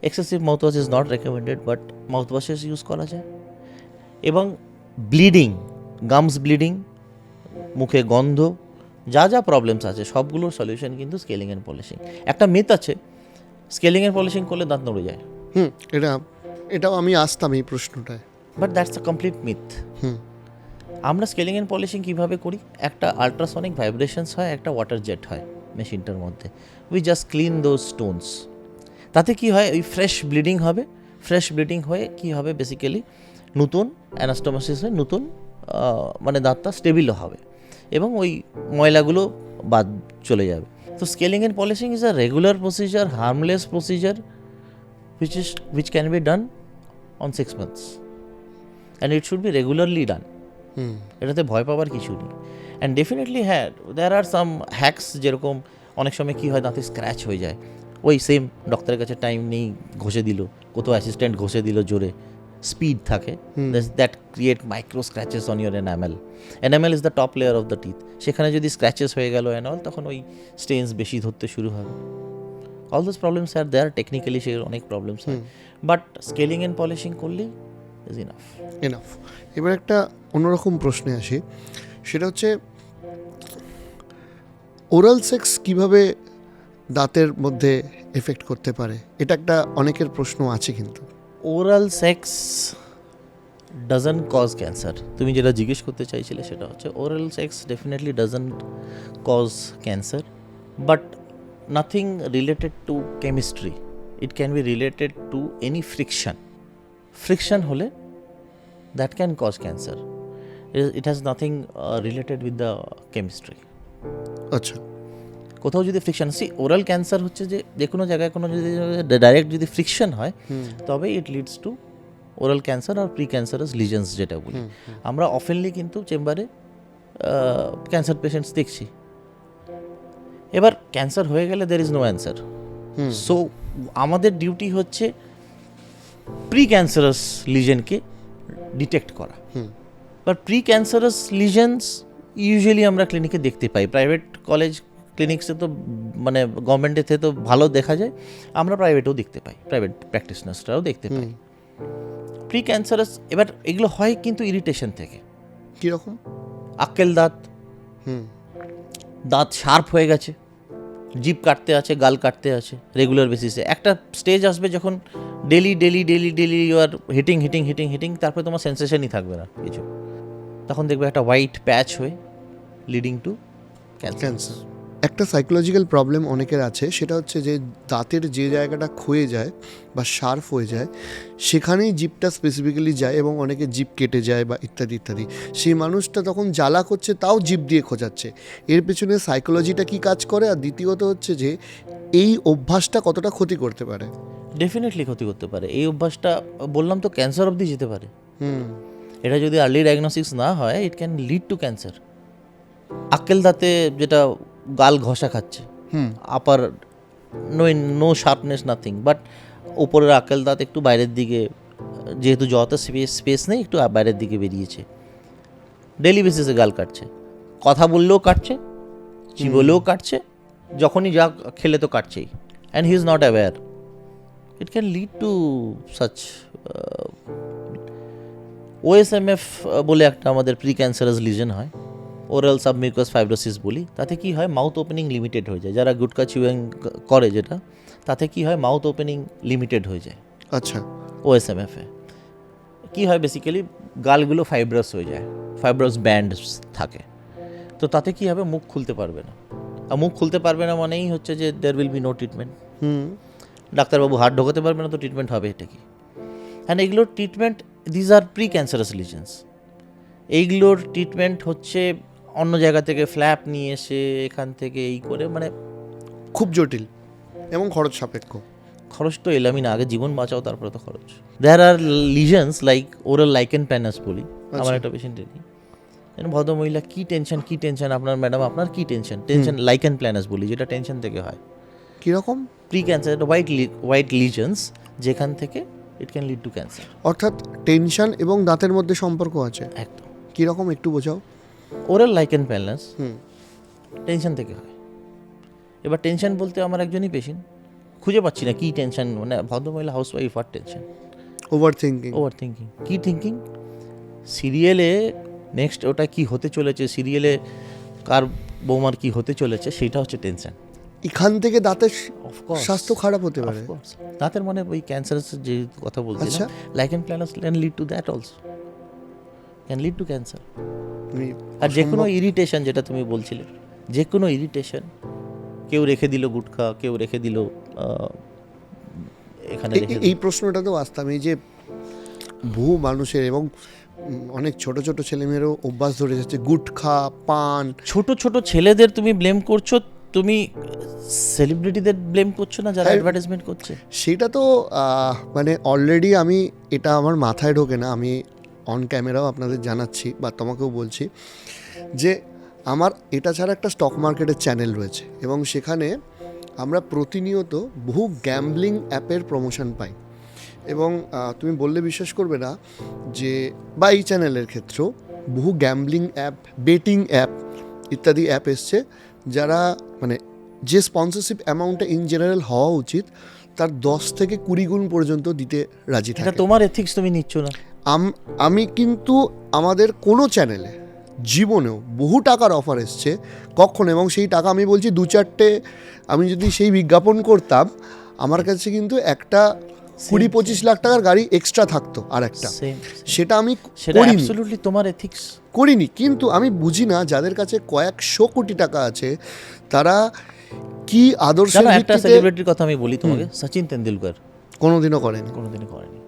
[SPEAKER 1] Excessive mouthwash is not recommended, but mouthwashes use করা যায়। এবং ব্লিডিং, গামস ব্লিডিং, মুখে গন্ধ, যা যা প্রবলেমস আছে সবগুলোর সলিউশন কিন্তু স্কেলিং অ্যান্ড পলিশিং। একটা মিথ আছে, স্কেলিং অ্যান্ড পলিশিং করলে দাঁত নড়ে যায়।
[SPEAKER 2] এটাও আমি আসতাম এই প্রশ্নটায়,
[SPEAKER 1] but that's a complete myth. আমরা স্কেলিং অ্যান্ড পলিশিং কীভাবে করি, একটা আলট্রাসনিক ভাইব্রেশনস হয়, একটা ওয়াটার জেট হয় মেশিনটার মধ্যে, we just clean those Stones. তাতে কি হয়, ওই ফ্রেশ ব্লিডিং হবে, ফ্রেশ ব্লিডিং হয়ে কি হবে, বেসিক্যালি নতুন অ্যানাস্টোমোসিস হয়ে নতুন মানে দাঁতটা স্টেবিল হবে এবং ওই ময়লাগুলো বাদ চলে যাবে। তো scaling and polishing is a regular procedure, harmless procedure, which can be done on 6 months and it should be regularly done. এটাতে ভয় পাওয়ার কিছু নেই। অ্যান্ড ডেফিনেটলি হ্যাঁ, দেয়ার আর সাম হ্যাকস, যেরকম অনেক সময় কী হয় দাঁতে স্ক্র্যাচ হয়ে যায়, ওই সেম ডক্টরের কাছে টাইম নেই, ঘষে দিল, কোথাও অ্যাসিস্ট্যান্ট ঘষে দিল জোরে, স্পিড থাকে, that create micro scratches on your enamel. Enamel is the top layer of the teeth, সেখানে যদি স্ক্র্যাচেস হয়ে গেল অ্যান্ড অল, তখন ওই স্টেন্স বেশি ধরতে শুরু হবে। All those problems are there, technically সে অনেক প্রবলেমস হয়, বাট স্কেলিং অ্যান্ড পলিশিং করলেই ইজ
[SPEAKER 2] এনাফ। এবার একটা অন্যরকম প্রশ্নে আসি, সেটা হচ্ছে ওরাল সেক্স কিভাবে দাঁতের মধ্যে এফেক্ট করতে পারে, এটা একটা অনেকের প্রশ্ন আছে কিন্তু।
[SPEAKER 1] Oral sex doesn't cause cancer. তুমি যেটা জিজ্ঞেস করতে চাইছিলে সেটা হচ্ছে oral sex definitely doesn't cause cancer, but nothing related to chemistry, it can be related to any friction. Friction হলে that can cause cancer, it has nothing related with the chemistry.
[SPEAKER 2] আচ্ছা,
[SPEAKER 1] কোথাও যদি ফ্রিকশন, ওরাল ক্যান্সার হচ্ছে যে যে কোনো জায়গায় কোনো যদি ডাইরেক্ট যদি ফ্রিকশন হয়, তবে it leads to oral cancer আর প্রি ক্যান্সারাস লিজেন্স যেটা বলি। আমরা অফেনলি কিন্তু চেম্বারে ক্যান্সার পেশেন্টস দেখছি। এবার ক্যান্সার হয়ে গেলে there is no answer, so আমাদের ডিউটি হচ্ছে প্রি ক্যান্সারাস লিজেনকে ডিটেক্ট করা। But pre cancerous lesions usually আমরা ক্লিনিকে দেখতে পাই, প্রাইভেট কলেজ ক্লিনিক্সে তো মানে গভর্নমেন্টের তো ভালো দেখা যায়, আমরা প্রাইভেটেও দেখতে পাই, প্রাইভেট প্র্যাকটিশনার্সরাও দেখতে পাই প্রি ক্যান্সারাস। এবার এগুলো হয় কিন্তু ইরিটেশন থেকে।
[SPEAKER 2] কীরকম?
[SPEAKER 1] আক্কেল দাঁত, দাঁত শার্প হয়ে গেছে, জিভ কাটতে আছে, গাল কাটতে আছে রেগুলার বেসিসে। একটা স্টেজ আসবে যখন daily daily daily daily you are hitting hitting hitting hitting, তারপরে তোমার সেন্সেশনই থাকবে না কিছু, তখন দেখবে একটা হোয়াইট প্যাচ হয়ে লিডিং টু ক্যান্সার।
[SPEAKER 2] একটা সাইকোলজিক্যাল প্রবলেম অনেকের আছে, সেটা হচ্ছে যে দাঁতের যে জায়গাটা ক্ষয়ে যায় বা শার্প হয়ে যায় সেখানেই জিভটা স্পেসিফিক্যালি যায়, এবং অনেকে জিভ কেটে যায় বা ইত্যাদি ইত্যাদি। সেই মানুষটা তখন জ্বালা করছে তাও জিভ দিয়ে খোঁচাচ্ছে। এর পেছনে সাইকোলজিটা কি কাজ করে, আর দ্বিতীয়ত হচ্ছে যে এই অভ্যাসটা কতটা ক্ষতি করতে পারে?
[SPEAKER 1] ডেফিনেটলি ক্ষতি করতে পারে এই অভ্যাসটা, বললাম তো ক্যান্সার অবধি যেতে পারে। এটা যদি আর্লি ডায়াগনোসিস না হয়, ইট ক্যান লিড টু ক্যান্সার। আক্কেল দাঁতে যেটা গাল ঘষা খাচ্ছে, আপার নো শার্পনেস নাথিং, বাট উপরের আক্কেল দাঁত একটু বাইরের দিকে, যেহেতু যত স্পেস নেই একটু বাইরের দিকে বেরিয়েছে, ডেলি বেসিসে গাল কাটছে, কথা বললেও কাটছে, চিবোলেও কাটছে, যখনই যা খেলে তো কাটছেই, and he is not aware. It can lead to such OSMF বলে একটা আমাদের প্রি ক্যান্সারাস লিজন হয়, ওরাল সাবমিউকাস ফাইব্রোসিস বলি। তাতে কি হয়, মাউথ ওপেনিং লিমিটেড হয়ে যায়। যারা গুটকা চিউইং করে যেটা, তাতে কি হয়, মাউথ ওপেনিং লিমিটেড হয়ে যায়।
[SPEAKER 2] আচ্ছা,
[SPEAKER 1] OSMF এ কী হয়, বেসিক্যালি গালগুলো ফাইব্রাস হয়ে যায়, ফাইব্রাস ব্যান্ডস থাকে, তো তাতে কী হবে, মুখ খুলতে পারবে না। আর মুখ খুলতে পারবে না মানেই হচ্ছে যে there will be no treatment. ডাক্তারবাবু হাত ঢোকাতে পারবে না, তো ট্রিটমেন্ট হবে এটা কি? অ্যান্ড এগুলোর treatment, these are pre cancerous legends, এইগুলোর ট্রিটমেন্ট হচ্ছে অন্য জায়গা থেকে ফ্ল্যাপ নিয়ে এসে এখান থেকে এই করে, মানে
[SPEAKER 2] খুব জটিল এবং খরচ সাপেক্ষ।
[SPEAKER 1] খরচ তো এলামই না, আগে জীবন বাঁচাও তারপরে তো খরচ। দেয়ার আর লিজেন্স লাইক ওরাল লাইকেন প্যানাস বলি, আমার একটা পেশেন্টেরই, ভদ্রমহিলা কী টেনশন আপনার ম্যাডাম, আপনার কী টেনশন লাইকেন প্ল্যানাস বলি, যেটা টেনশন থেকে হয়।
[SPEAKER 2] কীরকম?
[SPEAKER 1] প্রি ক্যান্সার, হোয়াইট লিজেন্স, যেখান থেকে ইট ক্যান লিড টু ক্যান্সার।
[SPEAKER 2] অর্থাৎ টেনশন এবং দাঁতের মধ্যে সম্পর্ক আছে।
[SPEAKER 1] একদম।
[SPEAKER 2] কীরকম একটু বোঝাও।
[SPEAKER 1] ওরাল লাইকেন প্যানাস টেনশন থেকে হয়। এবার টেনশন বলতে আমার একজনই পেশেন্ট, খুঁজে পাচ্ছি না কী টেনশন, মানে ভদ্রমহিলা হাউস ওয়াইফ আর টেনশন,
[SPEAKER 2] ওভার থিঙ্কিং।
[SPEAKER 1] কী থিঙ্কিং, সিরিয়ালে নেক্সট ওটা কি হতে চলেছে, সিরিয়ালে কার বৌমার কি হতে চলেছে, সেটা হচ্ছে টেনশন।
[SPEAKER 2] এখান থেকে দাঁতের স্বাস্থ্য খারাপ হতে পারে।
[SPEAKER 1] দাঁতের মানে ওই ক্যান্সারের যে কথা বলছি, lichen planus can lead to that also, can lead to cancer. আর যে কোনো ইরিটেশন, যেটা তুমি বলছিলে, যে কোনো ইরিটেশন, কেউ রেখে দিল গুটখা, কেউ রেখে দিল এখানে,
[SPEAKER 2] এই প্রশ্নটা তো আসতাম, এই যে বহু মানুষের এবং অনেক ছোট ছোট ছেলেমেয়েরও অভ্যাস ধরে যাচ্ছে গুটখা, পান।
[SPEAKER 1] ছোট ছোট ছেলেদের তুমি ব্লেম করছো, তুমি সেলিব্রিটিদের ব্লেম করছো না যারা অ্যাডভার্টাইজমেন্ট করছে?
[SPEAKER 2] সেটা তো মানে অলরেডি আমি, এটা আমার মাথায় ঢোকে না, আমি অন ক্যামেরাও আপনাদের জানাচ্ছি বা তোমাকেও বলছি যে আমার এটা ছাড়া একটা স্টক মার্কেটের চ্যানেল রয়েছে, এবং সেখানে আমরা প্রতিনিয়ত বহু গ্যাম্বলিং অ্যাপের প্রমোশন পাই, এবং তুমি বললে বিশ্বাস করবে না যে বা এই চ্যানেলের ক্ষেত্রেও বহু গ্যাম্বলিং অ্যাপ, বেটিং অ্যাপ ইত্যাদি অ্যাপ এসছে, যারা মানে যে স্পন্সরশিপ অ্যামাউন্টটা ইন জেনারেল হওয়া উচিত তার 10 থেকে 20 গুণ পর্যন্ত দিতে রাজি
[SPEAKER 1] এটা
[SPEAKER 2] থাকে।
[SPEAKER 1] তোমার এথিক্স তুমি নিচ্ছ না।
[SPEAKER 2] আমি কিন্তু আমাদের কোনো চ্যানেলে জীবনেও বহু টাকার অফার এসছে কখন, এবং সেই টাকা আমি বলছি 2-4টে আমি যদি সেই বিজ্ঞাপন করতাম আমার কাছে কিন্তু একটা 20-25 লাখ টাকার গাড়ি এক্সট্রা থাকতো আর একটা, সেটা আমি
[SPEAKER 1] সেটা
[SPEAKER 2] করিনি
[SPEAKER 1] অ্যাবসলিউটলি তোমার এথিক্স।
[SPEAKER 2] করিনি কিন্তু আমি বুঝি না যাদের কাছে কয়েকশো কোটি টাকা আছে তারা কি আদর্শের
[SPEAKER 1] একটা
[SPEAKER 2] ভিত্তিতে
[SPEAKER 1] সেলিব্রিটির কথা আমি বলি তোমাকে, সচিন তেন্ডুলকর
[SPEAKER 2] কোনোদিনও করেনি।
[SPEAKER 1] কোনোদিনই করেনি।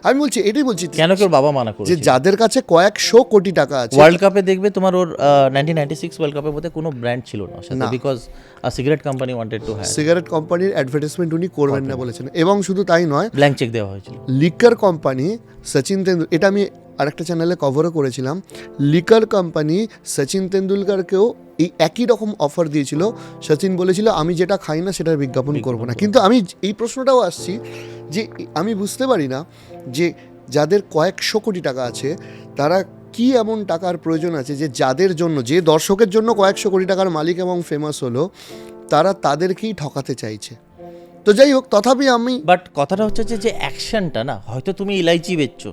[SPEAKER 2] আমি বলছি এটাই বলছি
[SPEAKER 1] কেন কি ওর বাবা মানা
[SPEAKER 2] যে
[SPEAKER 1] করেছে?
[SPEAKER 2] যাদের কাছে কয়েকশো কোটি টাকা আছে,
[SPEAKER 1] ওয়ার্ল্ড কাপে দেখবে তোমার ওর 1996 ওয়ার্ল্ড কাপের মধ্যে কোনো ব্র্যান্ড ছিল না সাথে,
[SPEAKER 2] না।
[SPEAKER 1] Because a cigarette company wanted to have,
[SPEAKER 2] cigarette কোম্পানির অ্যাডভার্টাইজমেন্ট উনি করবেন না বলেছেন, এবং শুধু তাই নয়
[SPEAKER 1] ব্ল্যাঙ্ক চেক দেওয়া হয়েছিল।
[SPEAKER 2] লিকার কোম্পানি সচিন তেন্ডুলকর, এটা আমি আরেকটা চ্যানেলে কভারও করেছিলাম, লিকার কোম্পানি সচিন তেন্ডুলকরকেও এই একই রকম অফার দিয়েছিল। সচিন বলেছিল আমি যেটা খাই না সেটার বিজ্ঞাপন করব না। কিন্তু আমি এই প্রশ্নটাও আসছি যে আমি বুঝতে পারি না যে যাদের কয়েকশো কোটি টাকা আছে তারা কি এমন টাকার প্রয়োজন আছে যে যাদের জন্য, যে দর্শকের জন্য কয়েকশো কোটি টাকার মালিক এবং ফেমাস হলো, তারা তাদেরকেই ঠকাতে চাইছে। তো যাই হোক, তথাপি আমি
[SPEAKER 1] বাট কথাটা হচ্ছে যে অ্যাকশনটা না, হয়তো তুমি ইলাইচি বেচছো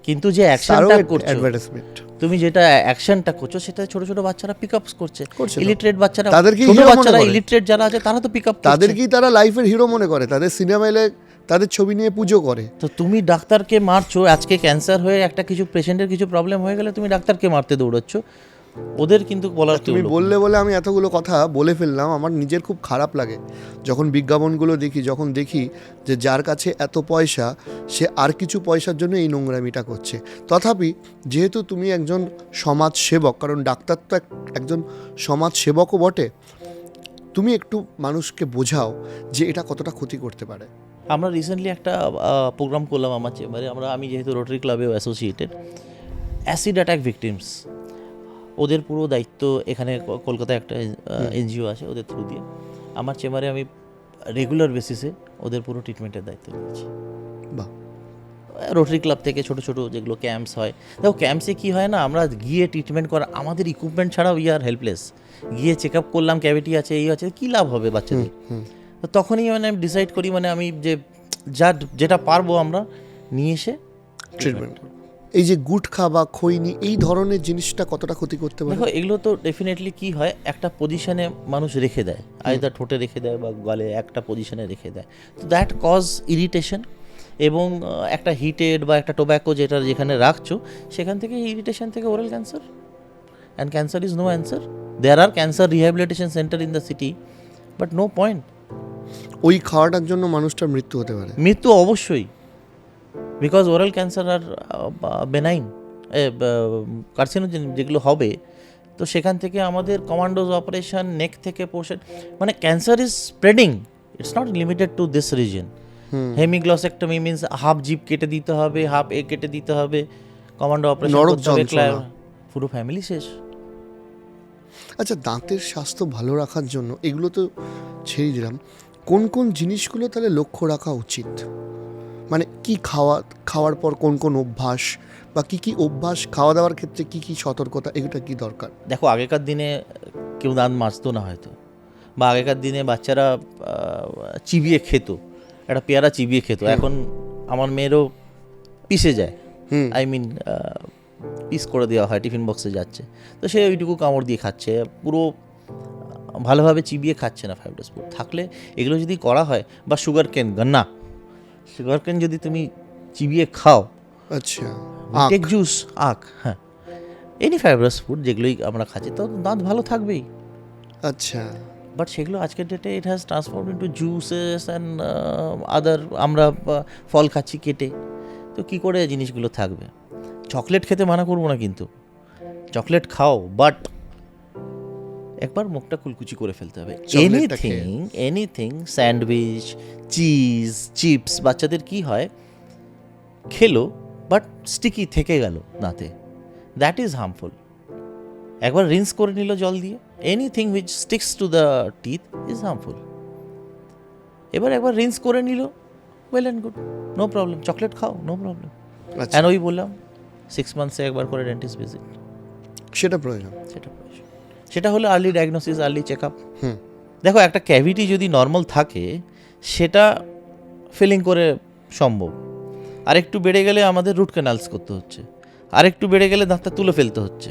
[SPEAKER 1] কিন্তু যে অ্যাকশনটা করছো,
[SPEAKER 2] অ্যাডভার্টাইজমেন্ট
[SPEAKER 1] তুমি যেটা অ্যাকশনটা করছো সেটা ছোট ছোট বাচ্চারা পিক আপ করছে, ইলিটারেট বাচ্চারা,
[SPEAKER 2] তাদেরকেই
[SPEAKER 1] ছোট
[SPEAKER 2] hero মনে
[SPEAKER 1] বাচ্চারা
[SPEAKER 2] করে।
[SPEAKER 1] ইলিটারেট যারা আছে তারা তো পিক আপ করছে।
[SPEAKER 2] তাদেরকেই তারা লাইফের হিরো মনে করে, তাদের সিনেমা এলে তাদের ছবি নিয়ে পুজো করে।
[SPEAKER 1] তো তুমি ডাক্তারকে মারছো, আজকে ক্যান্সার হয়ে একটা কিছু পেশেন্টের কিছু প্রবলেম হয়ে গেলে তুমি ডাক্তারকে মারতে দৌড়াচ্ছ, ওদের কিন্তু বলার কেউ
[SPEAKER 2] তুমি
[SPEAKER 1] লোক
[SPEAKER 2] বললে বলে আমি এতগুলো কথা বলে ফেললাম। আমার নিজের খুব খারাপ লাগে যখন বিজ্ঞাপনগুলো দেখি, যখন দেখি যে যার কাছে এত পয়সা সে আর কিছু পয়সার জন্য এই নোংরামিটা করছে। তথাপি যেহেতু তুমি একজন সমাজ সেবক, কারণ ডাক্তার তো একজন সমাজ সেবকও বটে, তুমি একটু মানুষকে বোঝাও যে এটা কতটা ক্ষতি করতে পারে।
[SPEAKER 1] আমরা রিসেন্টলি একটা প্রোগ্রাম করলাম আমার চেম্বারে, আমি যেহেতু রোটারি ক্লাবেও অ্যাসোসিয়েটেড, অ্যাসিড অ্যাটাক ভিকটিমস, ওদের পুরো দায়িত্ব এখানে কলকাতায় একটা এনজিও আছে, ওদের থ্রু দিয়ে আমার চেম্বারে আমি রেগুলার বেসিসে ওদের পুরো ট্রিটমেন্টের দায়িত্ব নিয়েছি।
[SPEAKER 2] বাহ।
[SPEAKER 1] রোটারি ক্লাব থেকে ছোট ছোট যেগুলো ক্যাম্পস হয়, দেখো ক্যাম্পসে কী হয় না, আমরা গিয়ে ট্রিটমেন্ট করা, আমাদের ইকুইপমেন্ট ছাড়াও উই আর হেল্পলেস, গিয়ে চেক আপ করলাম ক্যাভিটি আছে এই আছে, কী লাভ হবে বাচ্চাদের? তো তখনই আমি ডিসাইড করি আমি যে যেটা পারবো আমরা নিয়ে এসে
[SPEAKER 2] ট্রিটমেন্ট। এই যে গুটখা বা খৈনি এই ধরনের জিনিসটা কতটা ক্ষতি করতে পারে?
[SPEAKER 1] দেখো এগুলো তো ডেফিনেটলি কি হয়, একটা পজিশনে মানুষ রেখে দেয়, আইদার ঠোঁটে রেখে দেয় বা গালে একটা পজিশনে রেখে দেয়, তো দ্যাট কজ ইরিটেশন, এবং একটা হিটেড বা একটা টোব্যাকো যেটা যেখানে রাখছো সেখান থেকে ইরিটেশন থেকে oral cancer, and cancer is no answer. There are cancer rehabilitation centre in the city, but no point.
[SPEAKER 2] ওই খাওয়াটার জন্য মানুষটার মৃত্যু হতে পারে।
[SPEAKER 1] মৃত্যু অবশ্যই, বিকজ ওরাল ক্যান্সার আর বেনাইন কার্সিনোজেন যেগুলো হবে, তো সেখান থেকে আমাদের কমান্ডোজ অপারেশন, নেক থেকে পোর্শন, মানে cancer is spreading, it's not limited to this region. Hemiglossectomy means half জিপ কেটে দিতে হবে, হাফ এ কেটে দিতে হবে, কমান্ডো অপারেশন করতে হবে, পুরো ফ্যামিলি শেষ।
[SPEAKER 2] আচ্ছা, দাঁতের স্বাস্থ্য ভালো রাখার জন্য এগুলো তো ছেড়ে দিলাম, কোন কোন জিনিসগুলো তাহলে লক্ষ্য রাখা উচিত? মানে কি খাওয়ার পর কোন কোন অভ্যাস, বা কি অভ্যাস, খাওয়া দাওয়ার ক্ষেত্রে কি সতর্কতা, এগুলো কি দরকার?
[SPEAKER 1] দেখো আগেকার দিনে কেউ দাঁত মাজতো না হয়তো, বা আগেকার দিনে বাচ্চারা চিবিয়ে খেত, একটা পেয়ারা চিবিয়ে খেত, এখন আমার মেয়েরও পিষে যায়, আই মিন পিস করে দেওয়া হয়, টিফিন বক্সে যাচ্ছে, তো সে ওইটুকু কামড় দিয়ে খাচ্ছে, পুরো ভালোভাবে চিবিয়ে খাচ্ছে না। ফাইব্রাস ফুড থাকলে এগুলো যদি করা হয়, বা সুগার কেন, গন্না সুগার কেন যদি তুমি চিবিয়ে খাও,
[SPEAKER 2] আচ্ছা,
[SPEAKER 1] টেক জুস, আখ, হ্যাঁ, এনি ফাইব্রাস ফুড যেগুলোই আমরা খাচ্ছি, তো দাঁত ভালো থাকবেই।
[SPEAKER 2] আচ্ছা,
[SPEAKER 1] বাট সেগুলো আজকের ডেটে it has transform into juices and other, আমরা ফল খাচ্ছি কেটে, তো কী করে জিনিসগুলো থাকবে? চকলেট খেতে মানা করবো না, কিন্তু চকলেট খাও, বাট একবার মুখটা কুলকুচি করে ফেলতে হবে। এনিথিং স্যান্ডউইচ, চিজ, চিপস, বাচ্চাদের কি হয়, খেলো বাট স্টিকি থেকে গেল দাঁতে, দ্যাট ইজ হার্মফুল। একবার রিন্স করে নিল জল দিয়ে, anything which sticks to the teeth is harmful. এবার একবার রিন্স করে নিল, well and good, no problem, chocolate খাও, নো প্রবলেম।
[SPEAKER 2] আচ্ছা,
[SPEAKER 1] অ্যান্ড ওই বললাম 6 মান্থসে একবার করে ডেন্টিস্ট ভিজিট,
[SPEAKER 2] সেটা প্রয়োজন।
[SPEAKER 1] সেটা প্রয়োজন। সেটা হলো early diagnosis, early check up.
[SPEAKER 2] Hmm,
[SPEAKER 1] দেখো একটা ক্যাভিটি যদি নর্মাল থাকে সেটা ফিলিং করে সম্ভব, আর একটু বেড়ে গেলে আমাদের রুট ক্যানালস করতে হচ্ছে, আর একটু বেড়ে গেলে দাঁতটা তুলে ফেলতে হচ্ছে।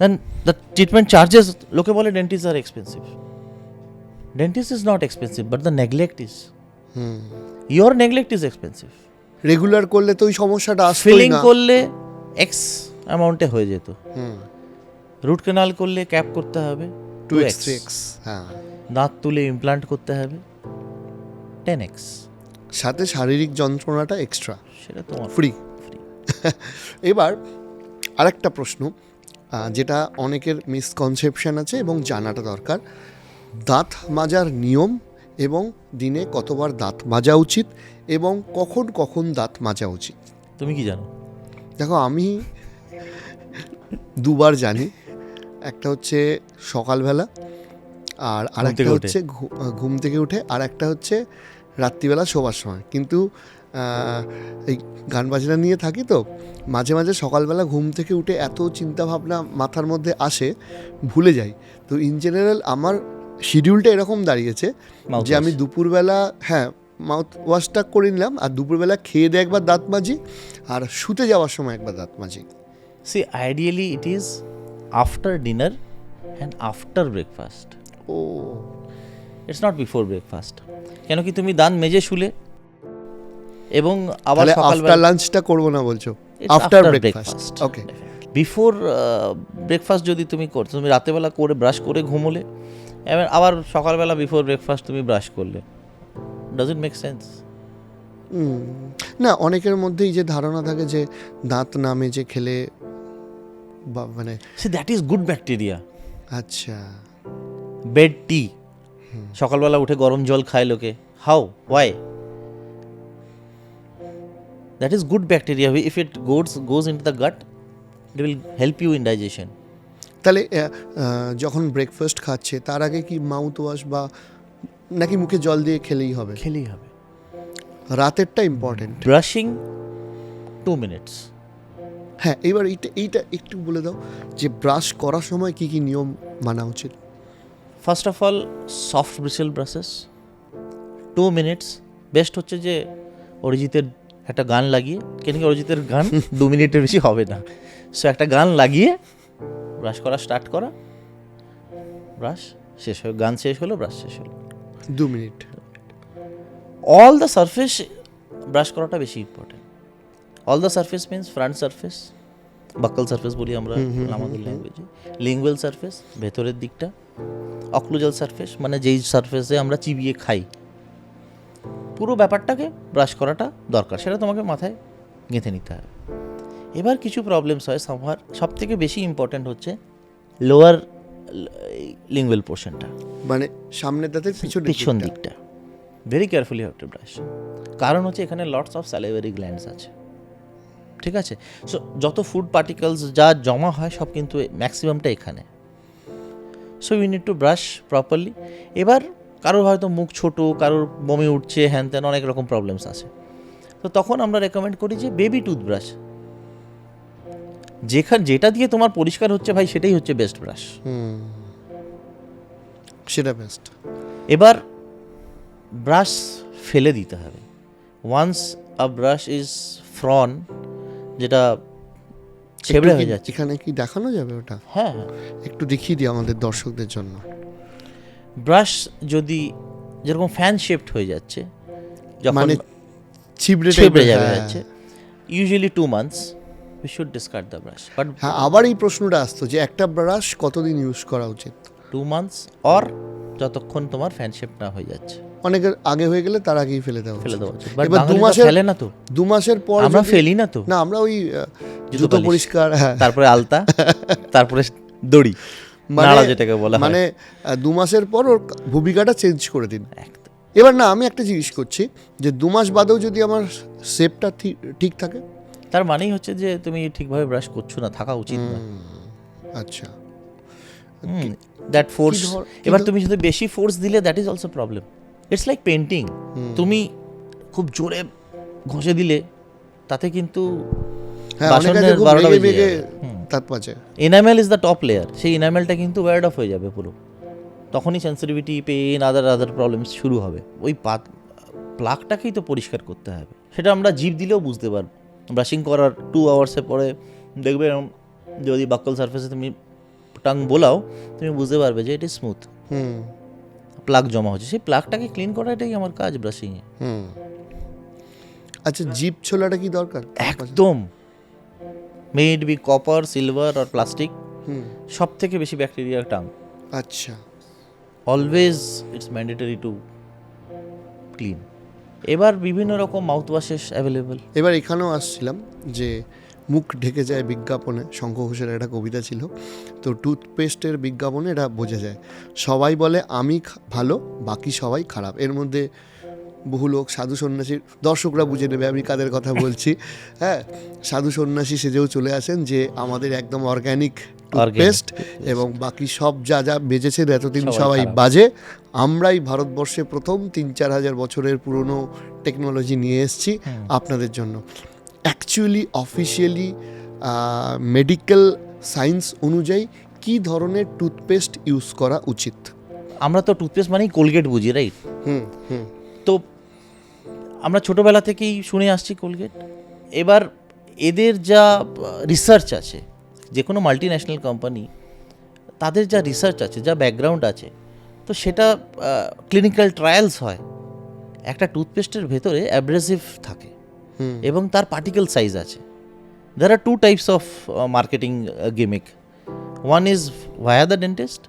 [SPEAKER 1] দেন দ্য ট্রিটমেন্ট চার্জেস, লোকে বলে dentist are expensive. Dentist is not expensive, but the neglect is, your neglect is expensive.
[SPEAKER 2] Regular করলে তো ওই সমস্যাটা আসবেই
[SPEAKER 1] ফিলিং
[SPEAKER 2] না।
[SPEAKER 1] করলে এক্স অ্যামাউন্টে হয়ে যেত,
[SPEAKER 2] হুম,
[SPEAKER 1] রুট ক্যানাল করলে ক্যাপ করতে হবে
[SPEAKER 2] 2x
[SPEAKER 1] 2x,
[SPEAKER 2] 3x, হ্যাঁ,
[SPEAKER 1] দাঁত তুলে ইমপ্লান্ট করতে হবে 10x।
[SPEAKER 2] সাথে শারীরিক যন্ত্রণাটা এক্সট্রা,
[SPEAKER 1] সেটা তোমার
[SPEAKER 2] ফ্রি।
[SPEAKER 1] free।
[SPEAKER 2] এবার আরেকটা প্রশ্ন, যেটা অনেকের মিসকনসেপশন আছে এবং জানাটা দরকার, দাঁত মাজার নিয়ম এবং দিনে কতবার দাঁত মাজা উচিত এবং কখন কখন দাঁত মাজা উচিত।
[SPEAKER 1] তুমি কি জানো?
[SPEAKER 2] দেখো, আমি দুবার জানি, একটা হচ্ছে সকালবেলা, আর আরেকটা
[SPEAKER 1] থেকে উঠে।
[SPEAKER 2] হচ্ছে ঘুম থেকে উঠে, আর একটা হচ্ছে রাত্রিবেলা শোবার সময়। কিন্তু এই গান বাজনা নিয়ে থাকি তো, মাঝে মাঝে সকালবেলা ঘুম থেকে উঠে এত চিন্তা ভাবনা মাথার মধ্যে আসে, ভুলে যাই। তো ইন জেনারেল আমার শিডিউলটা এরকম দাঁড়িয়েছে
[SPEAKER 1] Mouth
[SPEAKER 2] যে আমি
[SPEAKER 1] wash।
[SPEAKER 2] দুপুরবেলা, হ্যাঁ, মাউথ ওয়াশটা করে নিলাম, আর দুপুরবেলা খেয়ে দিয়ে একবার দাঁত মাজি, আর শুতে যাওয়ার সময় একবার দাঁত মাজি।
[SPEAKER 1] See, ideally it is after dinner and after breakfast.
[SPEAKER 2] O,
[SPEAKER 1] It's not before breakfast. কেন কি তুমি দাঁত মেজে শুলে এবং আবার
[SPEAKER 2] তাহলে আফটার
[SPEAKER 1] সকালবেলা
[SPEAKER 2] লাঞ্চটা করবো না বলছো?
[SPEAKER 1] It's
[SPEAKER 2] after
[SPEAKER 1] after
[SPEAKER 2] breakfast,
[SPEAKER 1] breakfast.
[SPEAKER 2] Okay.
[SPEAKER 1] Before breakfast যদি তুমি করছো, তুমি রাতেবেলা করে ব্রাশ করে ঘুমোলে, এবার আবার সকালবেলা বিফোর ব্রেকফাস্ট তুমি ব্রাশ করলে, ডাজ ইট মেক সেন্স?
[SPEAKER 2] না, অনেকের মধ্যেই যে ধারণা থাকে যে দাঁত না মেজে খেলে বা মানে,
[SPEAKER 1] say that is good bacteria.
[SPEAKER 2] আচ্ছা,
[SPEAKER 1] বেড টি, সকালবেলা উঠে গরম জল খায় লোকে, how, why? That is good bacteria, if it goes in to the gut, it will help you in digestion.
[SPEAKER 2] তাহলে যখন ব্রেকফাস্ট খাচ্ছে তার আগে কি মাউথ ওয়াশ বা নাকি মুখে জল দিয়ে খেলেই হবে?
[SPEAKER 1] খেলেই হবে।
[SPEAKER 2] রাতেরটা ইম্পর্টেন্ট।
[SPEAKER 1] Brushing 2 minutes।
[SPEAKER 2] হ্যাঁ, এবার এইটা একটু বলে দাও যে ব্রাশ করার সময় কি কি নিয়ম মানা উচিত।
[SPEAKER 1] First of all soft bristle brushes 2 minutes। Best হচ্ছে যে অরিজিতের একটা গান লাগিয়ে, কেন কি অরিজিতের গান 2 মিনিটের বেশি হবে না, সো একটা গান লাগিয়ে ব্রাশ করা স্টার্ট করা, ব্রাশ শেষ হয়ে, গান শেষ হলো, ব্রাশ শেষ হলো,
[SPEAKER 2] 2 minute.
[SPEAKER 1] All the surface brush করাটা বেশি important. All the surface means front surface, buccal surface বলি আমরা আমাদের ল্যাঙ্গুয়েজে, লিঙ্গুয়াল সারফেস ভেতরের দিকটা, অক্লুজাল সারফেস মানে যেই সারফেসে আমরা চিবিয়ে খাই, পুরো ব্যাপারটাকে ব্রাশ করাটা দরকার, সেটা তোমাকে মাথায় গেঁথে নিতে হবে। এবার কিছু প্রবলেমস হয় সবার, সব থেকে বেশি ইম্পর্ট্যান্ট হচ্ছে লোয়ার লিঙ্গুয়াল পোর্শনটা,
[SPEAKER 2] মানে সামনের দাঁতের
[SPEAKER 1] পিছন দিকটা। Very carefully have to brush, কারণ হচ্ছে এখানে লটস অফ স্যালিভারি গ্ল্যান্ডস আছে, ঠিক আছে? সো যত ফুড পার্টিকেলস যা জমা হয় সব কিন্তু ম্যাক্সিমামটা এখানে, so you need to brush properly. এবার কারোর হয়তো মুখ ছোট, কারোর বমি উঠছে, হ্যান ত্যান অনেক রকম প্রবলেমস আছে, তো তখন আমরা রেকমেন্ড করি যে বেবি টুথব্রাশ, যেটা দিয়ে তোমার পরিষ্কার হচ্ছে ভাই, সেটাই হচ্ছে বেস্ট ব্রাশ।
[SPEAKER 2] সেটা বেস্ট।
[SPEAKER 1] এবার ব্রাশ ফেলে দিতে হবে। ওয়ান্স আ ব্রাশ ইজ ফ্রন, যেটা ছেবড়ে হয়ে যাচ্ছে,
[SPEAKER 2] এখানে কি দেখানো যাবে ওটা?
[SPEAKER 1] হ্যাঁ,
[SPEAKER 2] একটু দেখিয়ে দিই আমাদের দর্শকদের জন্য।
[SPEAKER 1] ব্রাশ যদি যেরকম ফ্যান শেপড হয়ে যাচ্ছে, যখন
[SPEAKER 2] মানে ছিবড়ে
[SPEAKER 1] ছেবড়ে যাচ্ছে, usually 2 months we should discard the brush, but
[SPEAKER 2] হ্যাঁ, আবার এই প্রশ্নটা আসতো যে একটা ব্রাশ কতদিন ইউজ করা উচিত?
[SPEAKER 1] 2 months or যতক্ষণ তোমার ফ্যান শেপ না হয়ে যাচ্ছে,
[SPEAKER 2] অনেকের আগে হয়ে গেলে তার আগেই ফেলে দেওয়া
[SPEAKER 1] ফেলে
[SPEAKER 2] উচিত।
[SPEAKER 1] দেওয়া উচিত। বাট
[SPEAKER 2] এবার দু
[SPEAKER 1] বাঙালিরা
[SPEAKER 2] মাসের
[SPEAKER 1] ফেলে না তো,
[SPEAKER 2] 2 মাসের পর
[SPEAKER 1] আমরা
[SPEAKER 2] যদি-
[SPEAKER 1] ফেলি না তো,
[SPEAKER 2] না, আমরা ওই
[SPEAKER 1] জুতো
[SPEAKER 2] জুতো
[SPEAKER 1] পালিশ।
[SPEAKER 2] পরিষ্কার, হ্যাঁ,
[SPEAKER 1] তারপরে আলতা, তারপরে দড়ি, নাড়া যেটাকে বলা হয়,
[SPEAKER 2] মানে 2 মাসের পর ওর ভূমিকাটা চেঞ্জ করে দিন।
[SPEAKER 1] একদম।
[SPEAKER 2] এবার না, আমি একটা জিনিস করছি যে 2 মাস বাদেও যদি আমার শেপটা ঠিক থাকে,
[SPEAKER 1] তার মানেই হচ্ছে যে তুমি ঠিকভাবে ব্রাশ করছো না, থাকা উচিত না।
[SPEAKER 2] আচ্ছা,
[SPEAKER 1] দ্যাট ফোর্স,
[SPEAKER 2] কি
[SPEAKER 1] এবার
[SPEAKER 2] ধর-
[SPEAKER 1] তুমি যদি বেশি ফোর্স দিলে that is also problem. It's like painting, তুমি খুব জোরে ঘষে দিলে তাতে কিন্তু
[SPEAKER 2] হ্যাঁ, অনেক আছে খুব বেগে বেগে তার পাচ্ছে।
[SPEAKER 1] Enamel is the top layer, সেই এনামেলটা কিন্তু ওয়ার্ড অফ হয়ে যাবে পুরো, তখনই সেন্সিটিভিটি, পেন, আদার প্রবলেমস শুরু হবে। ওই প্লাগটাকেই তো পরিষ্কার করতে হবে, সেটা আমরা জিভ দিলেও বুঝতে পারবো। ব্রাশিং করার 2 আওয়ার্সের পরে দেখবে যদি বাক্কল সারফেসে তুমি টাং বোলাও, তুমি বুঝতে পারবে যে এটা স্মুথ, প্লাগ জমা হচ্ছে। সেই প্লাগটাকে ক্লিন করাটাই আমার কাজ ব্রাশিংয়ে।
[SPEAKER 2] আচ্ছা, জিভ ছোলাটা কি দরকার?
[SPEAKER 1] একদম, মেড বি কপার, সিলভার আর প্লাস্টিক, সব থেকে বেশি ব্যাকটেরিয়া টাং।
[SPEAKER 2] আচ্ছা,
[SPEAKER 1] always it's mandatory to clean. এবার বিভিন্ন রকম মাউথ ওয়াশেস অ্যাভেলেবেল।
[SPEAKER 2] এবার এখানেও আসছিলাম যে মুখ ঢেকে যায় বিজ্ঞাপনে, শঙ্খ ঘোষের একটা কবিতা ছিল, তো টুথপেস্টের বিজ্ঞাপনে এটা বোঝা যায়। সবাই বলে আমি ভালো, বাকি সবাই খারাপ। এর মধ্যে বহু লোক সাধু সন্ন্যাসীর, দর্শকরা বুঝে নেবে আমি কাদের কথা বলছি, হ্যাঁ, সাধু সন্ন্যাসী সেজেও চলে আসেন যে আমাদের একদম অর্গ্যানিক টুথপেস্ট, এবং বাকি সব যা যা বেজেছেন এতদিন সবাই বাজে। আমরাই ভারতবর্ষে প্রথম 3-4 হাজার বছরের পুরনো টেকনোলজি নিয়ে এসেছি আপনাদের জন্য। অ্যাকচুয়ালি অফিসিয়ালি মেডিকেল সায়েন্স অনুযায়ী কী ধরনের টুথপেস্ট ইউজ করা উচিত?
[SPEAKER 1] আমরা তো টুথপেস্ট মানেই কোলগেট বুঝি, রাইট? তো আমরা ছোটোবেলা থেকেই শুনে আসছি কোলগেট। এবার এদের যা রিসার্চ আছে, যে কোনো মাল্টি ন্যাশনাল কোম্পানি, তাদের যা রিসার্চ আছে, যা ব্যাকগ্রাউন্ড আছে, তো সেটা ক্লিনিক্যাল ট্রায়ালস হয়। একটা টুথপেস্টের ভেতরে অ্যাব্রেসিভ থাকে এবং তার পার্টিকেল সাইজ আছে। There are 2 types of marketing gimmick. One is via the dentist,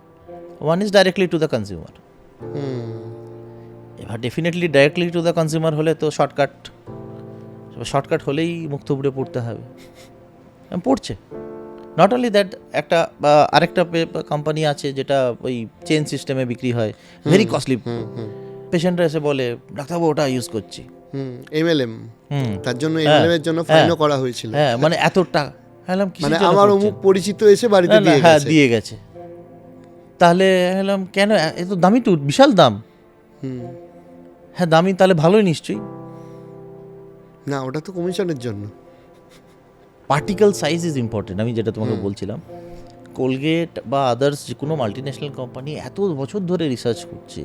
[SPEAKER 1] one is directly to the consumer. এবার definitely directly to the consumer হলে তো শর্টকাট হলেই মুখ থুবড়ে পড়তে হবে, পড়ছে। নট অনলি দ্যাট, আরেকটা কোম্পানি আছে যেটা ওই চেন সিস্টেমে বিক্রি হয়, ভেরি কস্টলি। পেশেন্টরা এসে বলে ডাক্তারবাবু ওটা ইউজ করছি,
[SPEAKER 2] MLM, তার জন্য MLM এর জন্য ফাইনও করা হয়েছিল।
[SPEAKER 1] হ্যাঁ, মানে এত টাকা,
[SPEAKER 2] মানে আমার অমুক পরিচিত এসে বাড়িতে
[SPEAKER 1] দিয়ে গেছে। তাহলে কেন এত দামি টুথ, বিশাল দাম? হ্যাঁ দামি, তাহলে ভালোই নিশ্চয়ই
[SPEAKER 2] না, ওটা তো কমিশনের জন্য।
[SPEAKER 1] Particle size is important. আমি যেটা তোমাকে বলছিলাম, কোলগেট বা আদার্স যে কোনো মাল্টি ন্যাশনাল কোম্পানি এত বছর ধরে রিসার্চ করছে,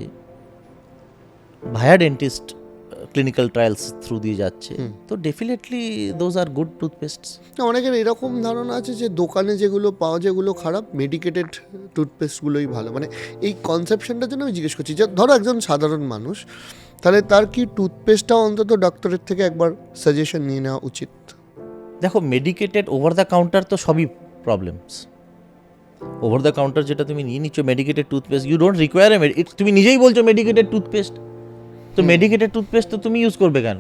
[SPEAKER 1] ভায়া ডেন্টিস্ট ক্লিনিক্যাল ট্রায়ালস থ্রু দিয়ে যাচ্ছে, তো ডেফিনেটলি দোজ আর গুড টুথপেস্টস।
[SPEAKER 2] অনেকের এরকম ধারণা আছে যে দোকানে যেগুলো পাওয়া যায় যেগুলো খারাপ, মেডিকেটেড টুথপেস্টগুলোই ভালো। মানে এই কনসেপশনটার জন্য আমি জিজ্ঞেস করছি যে ধরো একজন সাধারণ মানুষ, তাহলে তার কি টুথপেস্টটা অন্তত ডক্টরের থেকে একবার সাজেশন নিয়ে নেওয়া উচিত?
[SPEAKER 1] দেখো, মেডিকেটেড ওভার দ্য কাউন্টার তো সবই প্রবলেমস। ওভার দ্য কাউন্টার যেটা তুমি নিয়ে নিচ্ছ medicated toothpaste, you don't require তুমি নিজেই বলছো মেডিকেটেড টুথপেস্ট, তো মেডিকেটেড টুথপেস্ট তো তুমি ইউজ করবে কেন?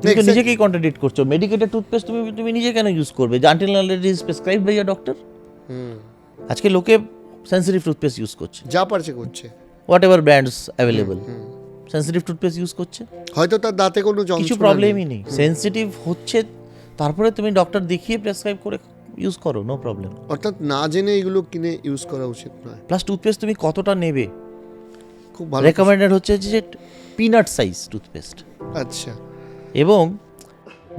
[SPEAKER 1] তুমি তো নিজেকেই কন্ট্রাডিক্ট করছো। মেডিকেটেড টুথপেস্ট তুমি নিজে কেন ইউজ করবে? Until unless is prescribed by a doctor. আজকে লোকে সেন্সিটিভ টুথপেস্ট ইউজ করছে,
[SPEAKER 2] যা পারছে করছে,
[SPEAKER 1] whatever brands available, sensitive toothpaste use করছে।
[SPEAKER 2] হয়তো তার দাঁতে কোনো
[SPEAKER 1] কিছু প্রবলেমই নেই, সেন্সিটিভ হচ্ছে, তারপরে তুমি ডক্টর দেখিয়ে প্রেসক্রাইব করে ইউজ করো, নো প্রবলেম।
[SPEAKER 2] অর্থাৎ না জেনে এগুলো কিনে ইউজ করা উচিত নয়।
[SPEAKER 1] প্লাস টুথপেস্ট তুমি কতটা নেবে,
[SPEAKER 2] খুব ভালো
[SPEAKER 1] রেকমেন্ডেড হচ্ছে যে পিনাট সাইজ টুথপেস্ট।
[SPEAKER 2] আচ্ছা,
[SPEAKER 1] এবং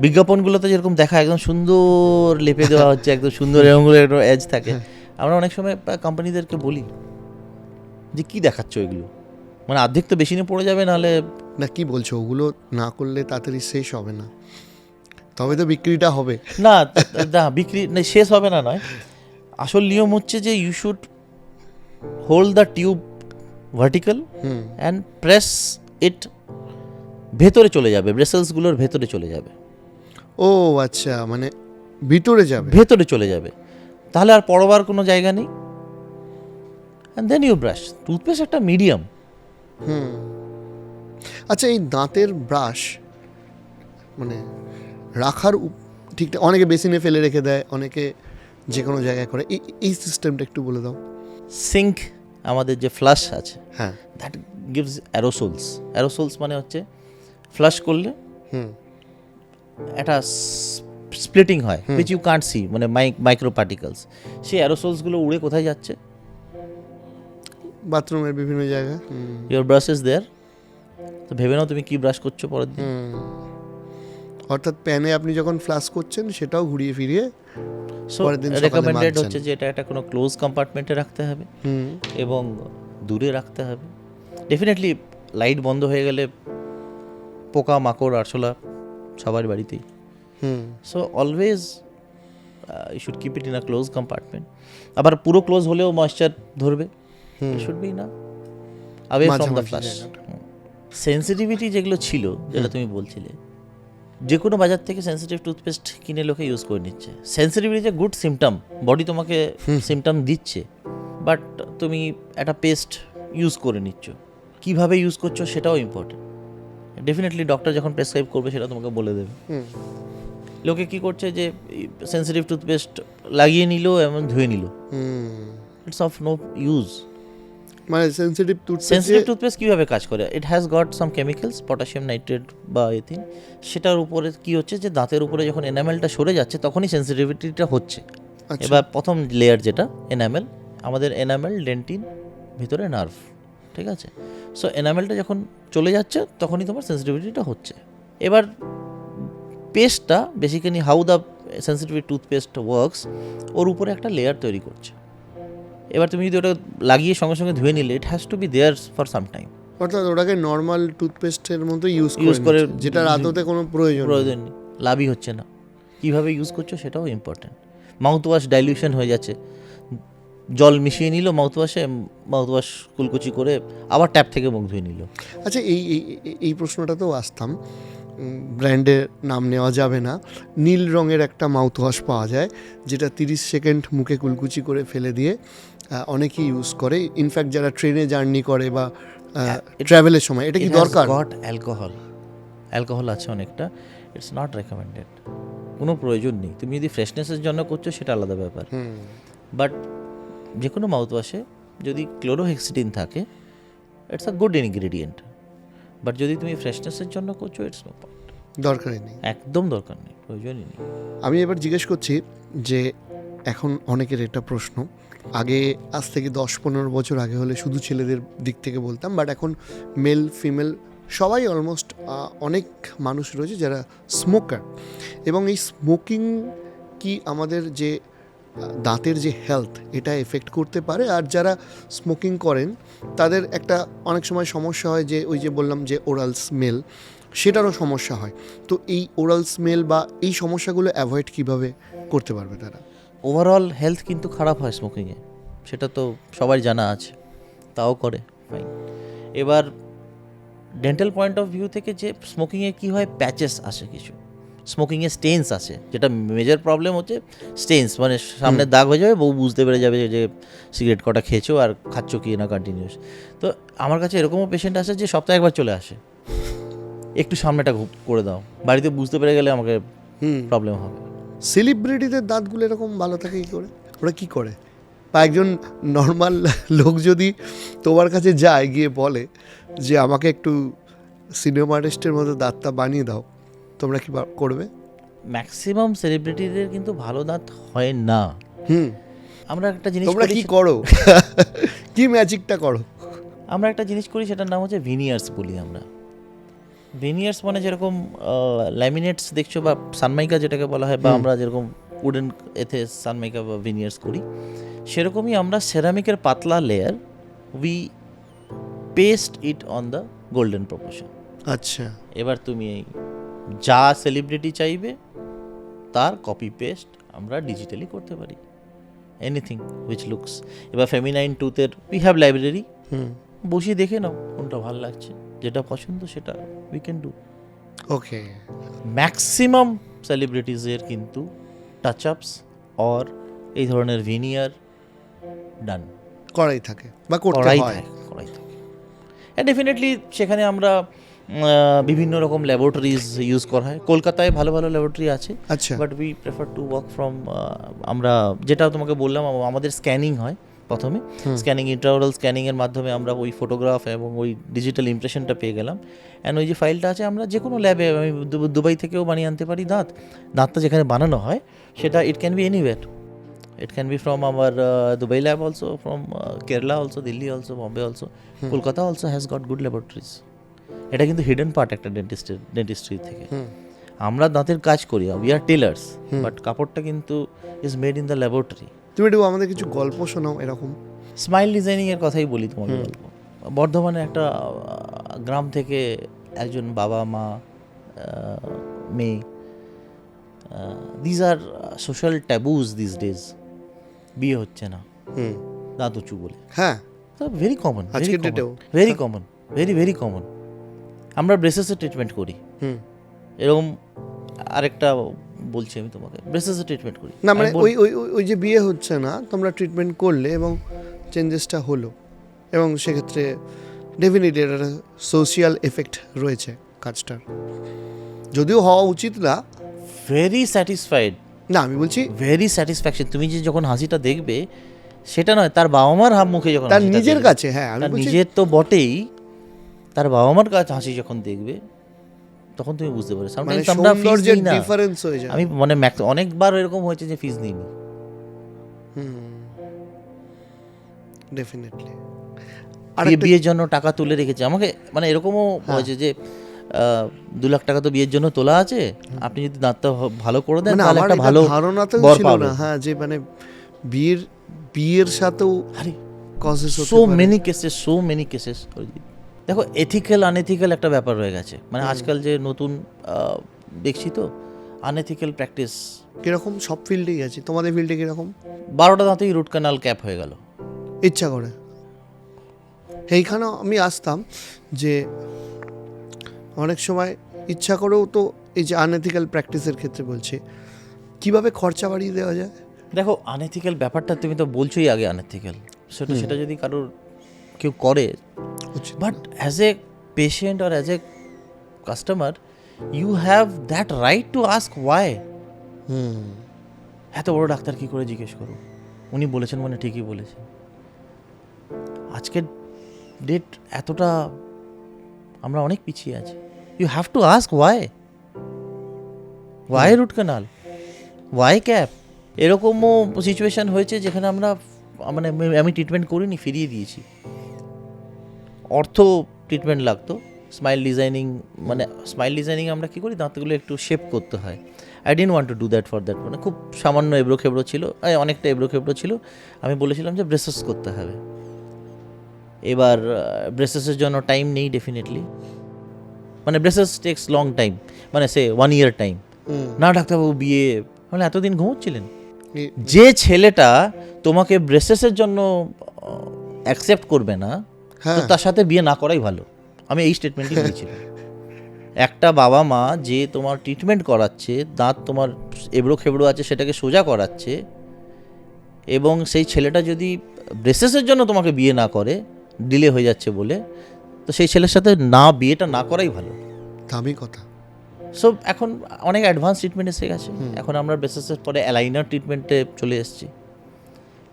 [SPEAKER 1] বিজ্ঞাপনগুলোতে যেরকম দেখা একদম সুন্দর লেপে দেওয়া হচ্ছে, একদম সুন্দর এরকম একটা এজ থাকে। আমরা অনেক সময় কোম্পানিদেরকে বলি যে কি দেখাচ্ছ এগুলো, মানে অর্ধেক তো বেশি নিয়ে পড়ে যাবে, নাহলে
[SPEAKER 2] না কি বলছো, ওগুলো না করলে তাড়াতাড়ি শেষ হবে না, তবে তো বিক্রিটা হবে
[SPEAKER 1] না। বিক্রি শেষ হবে না নয়, আসল নিয়ম হচ্ছে যে you should hold the tube vertical and press it, ভেতরে চলে যাবে, ব্রেসেলসগুলোর ভেতরে চলে যাবে।
[SPEAKER 2] ও আচ্ছা, মানে ভিতরে যাবে,
[SPEAKER 1] ভেতরে চলে যাবে, তাহলে আর পড়বার কোনো জায়গা নেই। And then you brush. Toothpaste একটা মিডিয়াম।
[SPEAKER 2] আচ্ছা, এই দাঁতের ব্রাশ মানে রাখার ঠিক, অনেকে বেসিনে ফেলে রেখে দেয়, অনেকে যে কোনো জায়গায় করে, এই সিস্টেমটা একটু বলে দাও।
[SPEAKER 1] সিঙ্ক, আমাদের যে ফ্লাশ আছে,
[SPEAKER 2] হ্যাঁ,
[SPEAKER 1] দ্যাট গিভস অ্যারোসোলস। অ্যারোসোলস মানে হচ্ছে ফ্লাশ করলে একটা স্প্লিটিং হয়, হুইচ ইউ কান্ট সি, মানে মাইক্রো পার্টিকেলস। সেই অ্যারোসোলসগুলো উড়ে কোথায় যাচ্ছে?
[SPEAKER 2] বাথরুমের বিভিন্ন জায়গায়
[SPEAKER 1] ইয়োর ব্রাশ ইজ দেয়ার, তো ভেবে নাও তুমি কি ব্রাশ করছো পরের দিন।
[SPEAKER 2] অর্থাৎ প্যানে আপনি যখন ফ্লাশ করছেন সেটাও ঘুরিয়ে ফিরিয়ে
[SPEAKER 1] সো
[SPEAKER 2] পরের দিন সকালে
[SPEAKER 1] রেকমেন্ডেড
[SPEAKER 2] মাজছেন।
[SPEAKER 1] হচ্ছে যে এটা একটা কোনো ক্লোজ কম্পার্টমেন্টে রাখতে হবে এবং দূরে রাখতে হবে। ডেফিনেটলি লাইট বন্ধ হয়ে গেলে পোকা মাকড় আরশোলা সবার বাড়িতেই। So always you should keep it in a close compartment. আবার পুরো ক্লোজ হলেও ময়েশ্চার ধরবে, শুড বি না অ্যাওয়ে ফ্রম দ্য
[SPEAKER 2] মাঝামাঝি
[SPEAKER 1] ফ্লাশ।
[SPEAKER 2] জায়গাটা।
[SPEAKER 1] সেন্সিটিভিটি যেগুলো ছিল, যেটা তুমি বলছিলে, যে কোনো বাজার থেকে সেন্সিটিভ টুথপেস্ট কিনে লোকে ইউজ করে নিচ্ছে। সেন্সিটিভিটি যে গুড সিমটম, বডি তোমাকে সিমটম দিচ্ছে, বাট তুমি একটা পেস্ট ইউজ করে নিচ্ছ, কিভাবে ইউজ করছো সেটাও ইম্পর্টেন্ট। ডেফিনেটলি ডক্টর যখন প্রেসক্রাইব করবে সেটা তোমাকে বলে দেবে। লোকে কি করছে যে সেন্সিটিভ টুথপেস্ট লাগিয়ে নিল এবং ধুয়ে নিল, ইটস অফ নো ইউজ।
[SPEAKER 2] মানে সেন্সিটিভ
[SPEAKER 1] সেন্সিটিভ টুথপেস্ট কীভাবে কাজ করে, it has got some chemicals, potassium nitrate বা এথিন, সেটার উপরে কি হচ্ছে যে দাঁতের উপরে যখন এনামেলটা সরে যাচ্ছে তখনই সেন্সিটিভিটিটা হচ্ছে। এবার প্রথম লেয়ার যেটা এনামেল, আমাদের এনামেল ডেন্টিন, ভিতরে নার্ভ, ঠিক আছে। সো এনামেলটা যখন চলে যাচ্ছে তখনই তোমার সেন্সিটিভিটিটা হচ্ছে। এবার পেস্টটা basically how the sensitive toothpaste works, ওর উপরে একটা লেয়ার তৈরি করছে। এবার তুমি যদি ওটা লাগিয়ে সঙ্গে সঙ্গে ধুয়ে নিলে, it has to be there for some time.
[SPEAKER 2] অর্থাৎ ওটাকে নর্মাল টুথপেস্টের মতো ইউজ
[SPEAKER 1] Use করে
[SPEAKER 2] করে, যেটার আদতে কোনো প্রয়োজন
[SPEAKER 1] নেই, লাভই হচ্ছে না। কীভাবে ইউজ করছো সেটাও ইম্পর্টেন্ট। মাউথ ওয়াশ ডাইলিউশন হয়ে যাচ্ছে, জল মিশিয়ে নিল মাউথ ওয়াশে, মাউথ ওয়াশ কুলকুচি করে আবার ট্যাপ থেকে মুখ ধুয়ে নিল।
[SPEAKER 2] আচ্ছা, এই প্রশ্নটাতেও আসতাম, ব্র্যান্ডের নাম নেওয়া যাবে না, নীল রঙের একটা মাউথ ওয়াশ পাওয়া যায় যেটা 30 সেকেন্ড মুখে কুলকুচি করে ফেলে দিয়ে অনেকেই ইউজ করে। ইনফ্যাক্ট যারা ট্রেনে জার্নি করে বা ট্রাভেলের সময়, এটা কি দরকার?
[SPEAKER 1] গট অ্যালকোহল আছে অনেকটা, ইটস নট রেকমেন্ডেড, কোনো প্রয়োজন নেই। তুমি যদি ফ্রেশনেসের জন্য করছো সেটা আলাদা ব্যাপার, বাট যে কোনো মাউথ ওয়াশে যদি ক্লোরোহেক্সিডিন থাকে, it's a good ingredient, but যদি তুমি ফ্রেশনেসের জন্য করছো, ইটস নো পয়েন্ট,
[SPEAKER 2] দরকারই নেই,
[SPEAKER 1] একদম দরকার নেই, প্রয়োজনই নেই।
[SPEAKER 2] আমি এবার জিজ্ঞেস করছি যে এখন অনেকের এটা প্রশ্ন, আগে আজ থেকে 10-15 বছর আগে হলে শুধু ছেলেদের দিক থেকে বলতাম, বাট এখন মেল ফিমেল সবাই অলমোস্ট অনেক মানুষ রয়েছে যারা স্মোকার, এবং এই স্মোকিং কি আমাদের যে দাঁতের যে হেলথ এটা এফেক্ট করতে পারে? আর যারা স্মোকিং করেন তাদের একটা অনেক সময় সমস্যা হয় যে ওই যে বললাম যে ওরাল স্মেল, সেটারও সমস্যা হয়। তো এই ওরাল স্মেল বা এই সমস্যাগুলো অ্যাভয়েড কিভাবে করতে পারবে তারা?
[SPEAKER 1] ওভারঅল হেলথ কিন্তু খারাপ হয় স্মোকিংয়ে, সেটা তো সবাই জানা আছে, তাও করে ফাইন। এবার ডেন্টাল পয়েন্ট অফ ভিউ থেকে যে স্মোকিংয়ে কী হয়, প্যাচেস আসে, কিছু স্মোকিংয়ে স্টেন্স আসে, যেটা মেজর প্রবলেম হচ্ছে স্টেন্স, মানে সামনে দাগ হয়ে যাবে, বউ বুঝতে পেরে যাবে যে সিগারেট কটা খেয়েছো আর খাচ্ছ কি না কন্টিনিউস। তো আমার কাছে এরকমও পেশেন্ট আসে যে সপ্তাহে একবার চলে আসে, একটু সামনেটা করে দাও, বাড়িতে বুঝতে পেরে গেলে আমাকে প্রবলেম হবে।
[SPEAKER 2] সেলিব্রিটিদের দাঁতগুলো এরকম ভালো থাকে কী করে? ওরা কী করে? বা একজন নর্মাল লোক যদি তোমার কাছে যায়, গিয়ে বলে যে আমাকে একটু সিনেমা আর্টিস্টের মতো দাঁতটা বানিয়ে দাও, তোমরা কি করবে?
[SPEAKER 1] ম্যাক্সিমাম সেলিব্রিটিদের কিন্তু ভালো দাঁত হয় না। আমরা একটা জিনিস
[SPEAKER 2] তোমরা কি করো? কি ম্যাজিকটা করো?
[SPEAKER 1] আমরা একটা জিনিস করি, সেটার নাম হচ্ছে ভিনিয়ার্স বলি আমরা। ভিনিয়ার্স মানে যেরকম ল্যামিনেটস দেখছো বা সানমাইকা যেটাকে বলা হয়, বা আমরা যেরকম উডেন এতে সানমাইকা বা ভিনিয়ার্স করি, সেরকমই আমরা সেরামিকের পাতলা layer, we paste it on the golden proportion.
[SPEAKER 2] আচ্ছা,
[SPEAKER 1] এবার তুমি যা সেলিব্রিটি চাইবে তার কপি পেস্ট আমরা ডিজিটালি করতে পারি, এনিথিং হুইচ লুকস। এবার ফেমিনাইন টুথের উই হ্যাভ লাইব্রেরি, বসিয়ে দেখে নাও কোনটা ভালো লাগছে, যেটা পছন্দ সেটা we can do.
[SPEAKER 2] Okay.
[SPEAKER 1] Maximum সেলিব্রিটিজের কিন্তু টাচ আপস অর এই ধরনের ভিনিয়ার ডান
[SPEAKER 2] করাই থাকে বা করতে হয়।
[SPEAKER 1] করাই থাকে। ডেফিনেটলি সেখানে আমরা বিভিন্ন রকম ল্যাবরেটরিজ ইউজ করা হয়। কলকাতায় ভালো ভালো ল্যাবরেটরি আছে,
[SPEAKER 2] আচ্ছা,
[SPEAKER 1] but we prefer to work from, আমরা যেটা তোমাকে বললাম, আমাদের স্ক্যানিং হয় প্রথমে, স্ক্যানিং ইন্ট্রাওরাল স্ক্যানিংয়ের মাধ্যমে আমরা ওই ফটোগ্রাফ এবং ওই ডিজিটাল ইমপ্রেশনটা পেয়ে গেলাম, অ্যান্ড ওই যে ফাইলটা আছে আমরা যে কোনো ল্যাবে, আমি দুবাই থেকেও বানিয়ে আনতে পারি দাঁতটা যেখানে বানানো হয় সেটা, ইট can B anywhere, It can be from our Dubai lab also, from Kerala also, Delhi also, Bombay also. Kolkata also has got good laboratories. এটা কিন্তু হিডেন পার্ট একটা ডেন্টিস্ট্রি থেকে। আমরা দাঁতের কাজ করি, উই আর টেলার্স, বাট কাপড়টা কিন্তু is made in the laboratory.
[SPEAKER 2] তুমি একটু আমাদের কিছু গল্প শোনাও এরকম।
[SPEAKER 1] স্মাইল ডিজাইনিং এর কথাই বলি তোমাকে গল্প। বর্ধমানে একটা গ্রাম থেকে একজন বাবা মা মেয়ে, these are social taboos these days, বিয়ে হচ্ছে না দাঁত উঁচু বলে।
[SPEAKER 2] হ্যাঁ,
[SPEAKER 1] ভেরি কমন,
[SPEAKER 2] আজকের ডেটেও
[SPEAKER 1] ভেরি কমন, ভেরি কমন। আমরা ব্রেসেসের ট্রিটমেন্ট করি, এরকম আরেকটা বলছি আমি তোমাকে, ব্রেসেসের ট্রিটমেন্ট করি
[SPEAKER 2] না, মানে ওই যে বিয়ে হচ্ছে না, তোমরা ট্রিটমেন্ট করলে এবং চেঞ্জেসটা হলো, এবং সেক্ষেত্রে ডেফিনেটলি একটা সোশিয়াল এফেক্ট রয়েছে কাজটার, যদিও হওয়া উচিত না।
[SPEAKER 1] ভেরি স্যাটিসফাইড,
[SPEAKER 2] না আমি বলছি
[SPEAKER 1] ভেরি স্যাটিসফ্যাকশন। তুমি যে যখন হাসিটা দেখবে সেটা নয়, তার বাবা মার মুখে যখন
[SPEAKER 2] তার
[SPEAKER 1] হাসিটা
[SPEAKER 2] নিজের
[SPEAKER 1] দেখবে,
[SPEAKER 2] কাছে, হ্যাঁ আমি
[SPEAKER 1] তার
[SPEAKER 2] বলছি
[SPEAKER 1] নিজের তো বটেই, তার বাবা মার কাছে হাসি যখন দেখবে তখন তুমি বুঝতে পারো।
[SPEAKER 2] মানে
[SPEAKER 1] Sometimes আমরা fees
[SPEAKER 2] সৌন্দর্যের
[SPEAKER 1] নিই না।
[SPEAKER 2] ডিফারেন্স হয়ে যায়।
[SPEAKER 1] আমি মানে অনেকবার এরকম হয়েছে যে ফিজ নিইনি।
[SPEAKER 2] ডেফিনেটলি।
[SPEAKER 1] বিয়ের জন্য টাকা তুলে রেখেছে আমাকে, মানে এরকমও হয়েছে যে 2 লাখ টাকা তো বিয়ের জন্য তোলা আছে, আপনি যদি দাঁতটা ভালো করে দেন
[SPEAKER 2] মানে
[SPEAKER 1] তাহলে
[SPEAKER 2] আমার
[SPEAKER 1] একটা
[SPEAKER 2] এটা
[SPEAKER 1] ভালো
[SPEAKER 2] ধারণাতেও
[SPEAKER 1] বর
[SPEAKER 2] ছিল
[SPEAKER 1] পাবে।
[SPEAKER 2] না, হ্যাঁ, যে মানে বিয়ের সাথেও
[SPEAKER 1] আরে
[SPEAKER 2] কজেস হতে
[SPEAKER 1] সো
[SPEAKER 2] পারে।
[SPEAKER 1] Many cases. দেখো এথিক্যাল আনএথিক্যাল একটা ব্যাপার হয়ে গেছে, মানে আজকাল যে নতুন দেখছি তো আনএথিক্যাল প্র্যাকটিস।
[SPEAKER 2] কিরকম? সব ফিল্ডেই আছে, তোমাদের ফিল্ডে কিরকম?
[SPEAKER 1] 12টা দাঁতেই রুট ক্যানাল ক্যাপ হয়ে গেল
[SPEAKER 2] ইচ্ছা করে। এইখানেও আমি আসতাম যে অনেক সময় ইচ্ছা করেও তো, এই যে আনএথিক্যাল প্র্যাকটিসের ক্ষেত্রে বলছি, কিভাবে খরচা বাড়িয়ে দেওয়া যায়।
[SPEAKER 1] দেখো আনএথিক্যাল ব্যাপারটা তুমি তো বলছোই আগে আনএথিক্যাল, সেটা যদি কারোর কেউ করে, বাট অ্যাজ এ পেশেন্ট আর as a customer you have that right to ask why. এত বড় ডাক্তার কি করে জিজ্ঞেস করো, উনি বলেছেন মানে ঠিকই বলেছেন। আজকের ডেট এতটা আমরা অনেক পিছিয়ে আছি। You have to ask why root canal, why cap. এরকমও সিচুয়েশান হয়েছে যেখানে আমরা মানে আমি ট্রিটমেন্ট করিনি, ফিরিয়ে দিয়েছি। অর্থ ট্রিটমেন্ট লাগতো, স্মাইল ডিজাইনিং, মানে স্মাইল ডিজাইনিং আমরা কী করি, দাঁতগুলো একটু শেপ করতে হয়। I didn't want to do that for that, মানে খুব সামান্য এবড়ো খেবড়ো ছিল, অনেকটা এবড়ো খেবড়ো ছিল। আমি বলেছিলাম যে ব্রেসেস করতে হবে। এবার ব্রেসেসের জন্য টাইম নেই ডেফিনেটলি, মানে ব্রেসেস টেক্স লং টাইম, মানে সে 1 year টাইম। না ডাক্তারবাবু বিয়ে, মানে এতদিন ঘুমোচ্ছিলেন? যে ছেলেটা তোমাকে ব্রেসেসের জন্য অ্যাকসেপ্ট করবে না, তো তার সাথে বিয়ে না করাই ভালো। আমি এই স্টেটমেন্টই দিয়েছিলাম। একটা বাবা মা যে তোমার ট্রিটমেন্ট করাচ্ছে, দাঁত তোমার এবড়ো খেবড়ো আছে সেটাকে সোজা করাচ্ছে, এবং সেই ছেলেটা যদি ব্রেসেসের জন্য তোমাকে বিয়ে না করে, ডিলে হয়ে যাচ্ছে বলে, তো সেই ছেলের সাথে বিয়েটা না করাই ভালো।
[SPEAKER 2] দামি কথা।
[SPEAKER 1] সো এখন অনেক অ্যাডভান্স ট্রিটমেন্ট এসে গেছে। এখন আমরা ব্রেসেসের পরে অ্যালাইনার ট্রিটমেন্টে চলে এসেছি।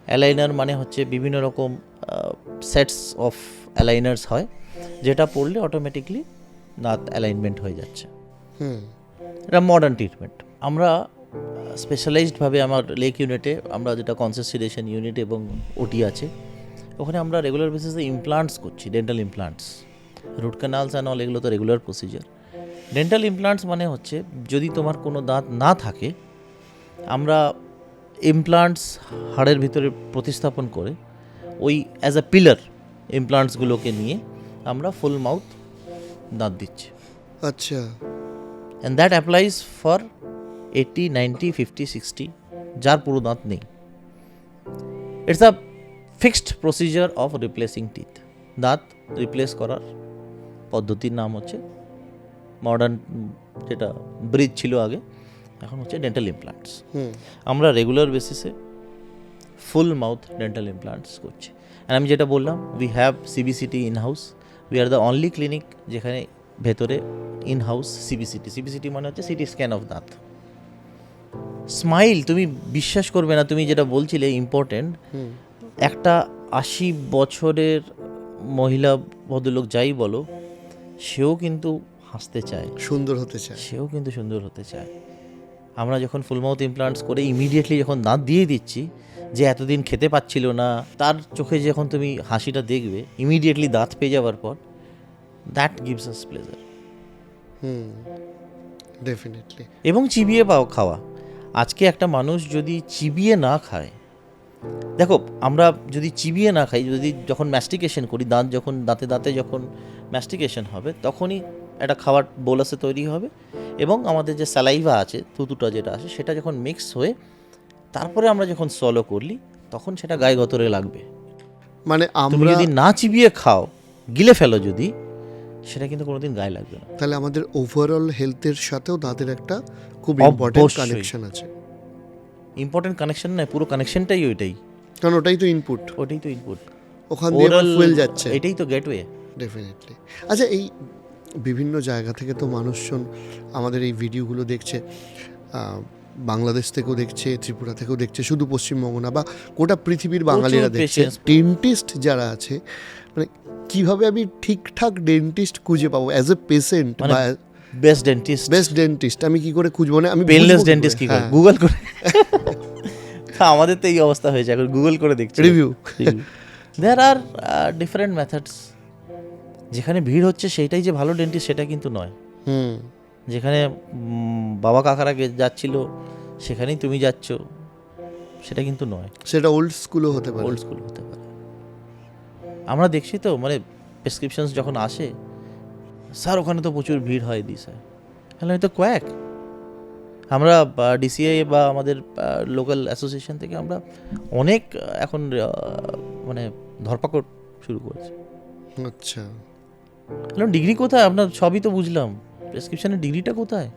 [SPEAKER 1] অ্যালাইনার মানে হচ্ছে বিভিন্ন রকম সেটস অফ অ্যালাইনার্স হয়, যেটা পড়লে অটোমেটিকলি দাঁত অ্যালাইনমেন্ট হয়ে যাচ্ছে। এটা মডার্ন ট্রিটমেন্ট। আমরা স্পেশালাইজডভাবে আমার লেক ইউনিটে, আমরা যেটা কনসিয়াস সেডেশন ইউনিট এবং ওটি আছে, ওখানে আমরা রেগুলার বেসিসে ইমপ্লান্টস করছি, dental implants. Root canals and all এগুলো তো রেগুলার প্রসিজার। ডেন্টাল ইমপ্লান্টস মানে হচ্ছে যদি তোমার কোনো দাঁত না থাকে, আমরা ইমপ্লান্টস হাড়ের ভিতরে প্রতিস্থাপন করে ওই অ্যাজ আ পিলার ইমপ্লান্টসগুলোকে নিয়ে আমরা ফুল মাউথ দাঁত দিচ্ছি।
[SPEAKER 2] আচ্ছা।
[SPEAKER 1] অ্যান্ড দ্যাট অ্যাপ্লাইজ ফর 80, 90, 50, 60 যার পুরো দাঁত নেই। It's a fixed procedure of replacing teeth. দাঁত রিপ্লেস করার পদ্ধতির নাম হচ্ছে মডার্ন, যেটা ব্রিজ ছিল আগে, এখন হচ্ছে ডেন্টাল ইমপ্লান্টস। আমরা রেগুলার বেসিসে ফুল মাউথ ডেন্টাল ইমপ্লান্টস করছি। অ্যান্ড আমি যেটা বললাম, we have CBCT in house. We are the only clinic যেখানে ভেতরে ইন হাউস সিবিসিটি মানে হচ্ছে সিটি স্ক্যান অফ দাঁত। স্মাইল, তুমি বিশ্বাস করবে না, তুমি যেটা বলছিলে ইম্পর্টেন্ট, একটা 80 বছরের মহিলা ভদ্রলোক যাই বলো, সেও কিন্তু হাসতে চায়,
[SPEAKER 2] সুন্দর হতে চায়,
[SPEAKER 1] সেও কিন্তু সুন্দর হতে চায়। আমরা যখন ফুল মাউথ ইমপ্লান্টস করে ইমিডিয়েটলি যখন দাঁত দিয়ে দিচ্ছি, যে এতদিন খেতে পাচ্ছিল না, তার চোখে যখন তুমি হাসিটা দেখবে ইমিডিয়েটলি দাঁত পেয়ে যাওয়ার পর, that gives us pleasure.
[SPEAKER 2] Definitely.
[SPEAKER 1] এবং চিবিয়ে খাওয়া, আজকে একটা মানুষ যদি চিবিয়ে না খায়, দেখো আমরা যদি চিবিয়ে না খাই, যদি যখন ম্যাস্টিকেশন করি, দাঁতে দাঁতে যখন ম্যাস্টিকেশন হবে তখনই একটা খাবার বোলাসে তৈরি হবে, এবং আমাদের যে স্যালাইভা আছে, থুতুটা যেটা আছে, সেটা যখন মিক্স হয়ে তারপরে আমরা যখন সলো করলি তখন সেটা গায়ে গতরে লাগবে।
[SPEAKER 2] মানে
[SPEAKER 1] তুমি
[SPEAKER 2] আমরা
[SPEAKER 1] যদি না চিবিয়ে খাও, গিলে ফেলো যদি, সেটা কিন্তু কোনোদিন গায়ে লাগবে না।
[SPEAKER 2] তাহলে আমাদের ওভারঅল হেলথের সাথেও দাঁতের একটা খুব ইম্পর্টেন্ট
[SPEAKER 1] অবশ্যই।
[SPEAKER 2] কানেকশন আছে,
[SPEAKER 1] ইম্পর্টেন্ট কানেকশন নয়, পুরো কানেকশনটাই ওইটাই,
[SPEAKER 2] কারণ ওটাই তো ইনপুট,
[SPEAKER 1] ওটাই তো ইনপুট,
[SPEAKER 2] ওখান দিয়ে
[SPEAKER 1] ওরাল
[SPEAKER 2] ফুয়েল যাচ্ছে।
[SPEAKER 1] এটাই তো গেটওয়ে।
[SPEAKER 2] ডেফিনেটলি। আচ্ছা, এই বিভিন্ন জায়গা থেকে তো মানুষজন আমাদের এই ভিডিওগুলো দেখছে, বাংলাদেশ থেকেও দেখছে, ত্রিপুরা থেকেও দেখছে, শুধু পশ্চিমবঙ্গ না, বা গোটা পৃথিবীর বাঙালিরা দেখছে।
[SPEAKER 1] patience।
[SPEAKER 2] ডেন্টিস্ট যারা আছে, মানে কিভাবে আমি ঠিকঠাক ডেন্টিস্ট খুঁজে পাবো অ্যাজ এ পেশেন্ট,
[SPEAKER 1] মানে
[SPEAKER 2] বা
[SPEAKER 1] বেস্ট ডেন্টিস্ট,
[SPEAKER 2] বেস্ট ডেন্টিস্ট আমি কি করে খুঁজবো? না আমি
[SPEAKER 1] পেনলেস ডেন্টিস্ট কি করে?
[SPEAKER 2] হ্যাঁ।
[SPEAKER 1] গুগল করে। আমাদের তো এই অবস্থা হয়েছে, এখন গুগল করে দেখছি
[SPEAKER 2] রিভিউ।
[SPEAKER 1] দেয়ার আর ডিফারেন্ট মেথডস। যেখানে ভিড় হচ্ছে সেইটাই যে ভালো ডেন্টিস্ট সেটা কিন্তু নয়। যেখানে বাবা কাকারা যাচ্ছিল সেখানেই তুমি যাচ্ছ, সেটা কিন্তু নয়।
[SPEAKER 2] সেটা ওল্ড স্কুলও হতে পারে।
[SPEAKER 1] ওল্ড স্কুল হতে পারে। আমরা দেখছি তো, মানে প্রেসক্রিপশনস যখন আসে, স্যার ওখানে তো প্রচুর ভিড় হয় দি স্যার, তাহলে তো কোয়াক। আমরা ডিসিআই বা আমাদের লোকাল অ্যাসোসিয়েশন থেকে আমরা অনেক এখন মানে ধরপাকড় শুরু করেছি।
[SPEAKER 2] আচ্ছা,
[SPEAKER 1] ডিগ্রি কোথায় আপনার? সবই তো বুঝলাম, প্রেসক্রিপশনের ডিগ্রিটা কোথায়?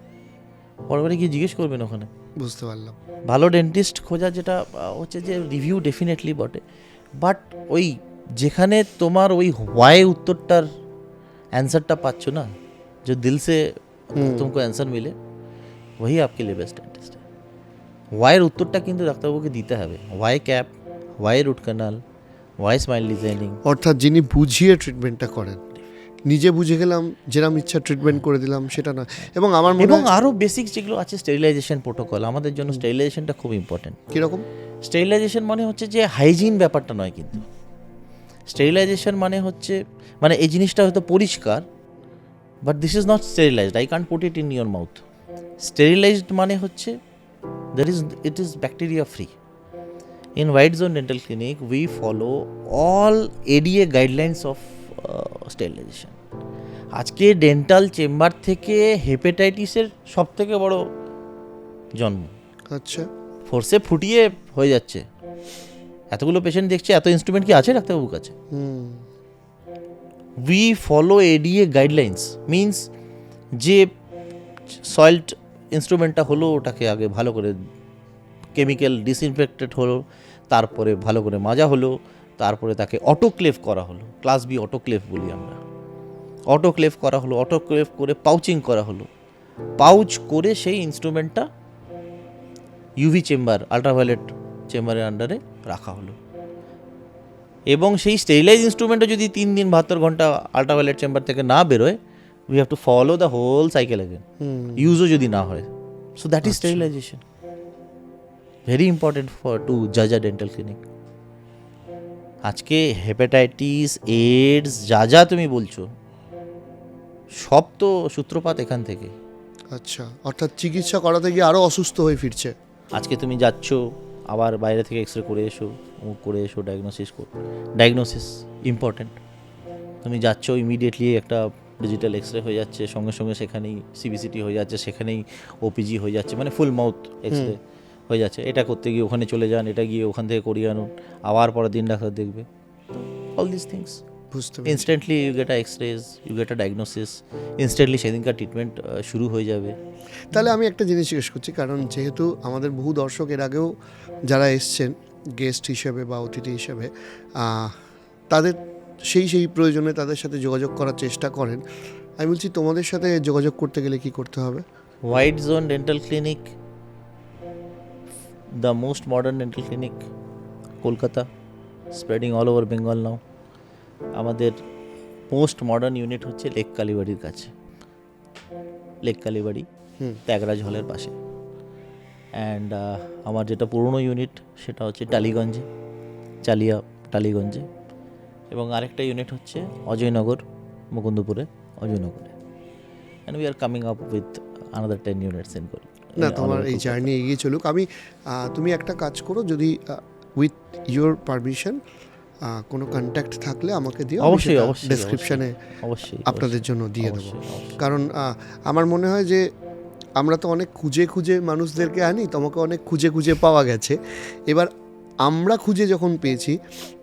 [SPEAKER 1] পরবারে গিয়ে জিজ্ঞেস করবেন ওখানে।
[SPEAKER 2] বুঝতে পারলাম।
[SPEAKER 1] ভালো ডেন্টিস্ট খোঁজা যেটা হচ্ছে যে রিভিউ ডেফিনেটলি বটে, বাট ওই যেখানে তোমার ওই হোয়াই উত্তরটার অ্যান্সারটা পাচ্ছ না, যে দিল সে তুমকো অ্যান্সার মিলে, वही आपके लिए बेस्ट डेंटिस्ट है। ওয়াইয়ের উত্তরটা কিন্তু ডাক্তারবাবুকে দিতে হবে। Why cap, why root canal, why smile designing.
[SPEAKER 2] অর্থাৎ যিনি বুঝিয়ে ট্রিটমেন্টটা করেন, নিজে বুঝে গেলাম যেরকম ইচ্ছা ট্রিটমেন্ট করে দিলাম সেটা না। এবং আমার মনে
[SPEAKER 1] এবং
[SPEAKER 2] হয়
[SPEAKER 1] আরও বেসিক যেগুলো আছে, স্টেরিলাইজেশন প্রোটোকল, আমাদের জন্য স্টেরিলাইজেশনটা খুব ইম্পর্টেন্ট।
[SPEAKER 2] কীরকম?
[SPEAKER 1] স্টেরিলাইজেশন মানে হচ্ছে যে হাইজিন ব্যাপারটা নয়, কিন্তু স্টেরিলাইজেশন মানে হচ্ছে, মানে এই জিনিসটা হয়তো পরিষ্কার, but this is not sterilised, I can't put it in your mouth. Sterilised মানে হচ্ছে it is bacteria free. In White Zone Dental Clinic we follow all ADA guidelines of sterilization. আজকে ডেন্টাল চেম্বার থেকে হেপাটাইটিসের সব থেকে বড় জন্ম।
[SPEAKER 2] আচ্ছা,
[SPEAKER 1] ফোর্সে ফুটিয়ে হয়ে যাচ্ছে, এতগুলো পেশেন্ট দেখছে, এত ইনস্ট্রুমেন্ট কি আছে ডাক্তারবাবুর কাছে? We follow ADA guidelines, means যে সয়েলড ইনস্ট্রুমেন্টটা হলো ওটাকে আগে ভালো করে কেমিক্যাল ডিসইনফেক্টেড হলো, তারপরে ভালো করে মাজা হলো, তারপরে তাকে অটোক্লেভ করা হলো, ক্লাস বি অটোক্লেভ বলি আমরা। অটোক্লেভ করা হলো, অটোক্লেভ করে পাউচিং করা হলো, পাউচ করে সেই ইনস্ট্রুমেন্টটা ইউভি চেম্বার, আল্ট্রাভায়োলেট চেম্বারের আন্ডারে রাখা হলো। এবং সেই স্টেরিলাইজ ইনস্ট্রুমেন্টটা যদি 3 দিন 72 ঘন্টা আল্ট্রাভায়োলেট চেম্বার থেকে না বেরোয়, we have to follow the whole cycle again. ইউজও যদি না হয়, so that is sterilization. Very important to judge a dental clinic. আজকে হেপাটাইটিস, এইডস, যা তুমি বলছো, সব তো সূত্রপাত এখান থেকে।
[SPEAKER 2] আচ্ছা, অর্থাৎ চিকিৎসা করাতে গিয়ে আরও অসুস্থ হয়ে ফিরছে।
[SPEAKER 1] আজকে তুমি যাচ্ছ, আবার বাইরে থেকে এক্সরে করে এসো, করে এসো, ডায়াগনোসিস ইম্পর্টেন্ট। তুমি যাচ্ছ, ইমিডিয়েটলি একটা ডিজিটাল এক্সরে হয়ে যাচ্ছে, সঙ্গে সঙ্গে সেখানেই সিবিসিটি হয়ে যাচ্ছে, সেখানেই ওপিজি হয়ে যাচ্ছে, মানে ফুল মাউথ এক্সরে হয়ে যাচ্ছে। এটা করতে গিয়ে ওখানে চলে যান, এটা গিয়ে ওখান থেকে করিয়ে আনুন, আবার পরের দিন ডাক্তার দেখবে। অল দিস থিংস
[SPEAKER 2] বুঝতে
[SPEAKER 1] instantly you get a x-rays, you get a diagnosis, instantly সেদিনকার ট্রিটমেন্ট শুরু হয়ে যাবে।
[SPEAKER 2] তাহলে আমি একটা জিনিস জিজ্ঞেস করছি, কারণ যেহেতু আমাদের বহু দর্শক এর আগেও যারা এসছেন গেস্ট হিসেবে বা অতিথি হিসেবে, তাদের সেই প্রয়োজনে তাদের সাথে যোগাযোগ করার চেষ্টা করেন। আমি বলছি তোমাদের সাথে যোগাযোগ করতে গেলে কি করতে হবে?
[SPEAKER 1] White zone dental clinic, the most modern dental clinic, Kolkata, spreading all over Bengal now. আমাদের মোস্ট মডার্ন ইউনিট হচ্ছে লেক কালীবাড়ির কাছে, লেক কালীবাড়ি ত্যাগরাজ হলের পাশে। অ্যান্ড আমার যেটা পুরনো ইউনিট সেটা হচ্ছে টালিগঞ্জে, টালিগঞ্জে, এবং আরেকটা ইউনিট হচ্ছে অজয়নগর, মুকুন্দপুরে, অজয়নগরে। And we are coming up with another 10 units in
[SPEAKER 2] না, তোমার এই জার্নি এগিয়ে চলুক। তুমি একটা কাজ করো, যদি উইথ ইউর পারমিশন কোনো কন্ট্যাক্ট থাকলে আমাকে দিও,
[SPEAKER 1] অবশ্যই
[SPEAKER 2] ডেসক্রিপশনে
[SPEAKER 1] অবশ্যই
[SPEAKER 2] আপনাদের জন্য দিয়ে দেবো।
[SPEAKER 1] অবশ্যই।
[SPEAKER 2] কারণ আমার মনে হয় যে আমরা তো অনেক খুঁজে খুঁজে মানুষদেরকে আনি, তোমাকে অনেক খুঁজে খুঁজে পাওয়া গেছে। এবার আমরা খুঁজে যখন পেয়েছি,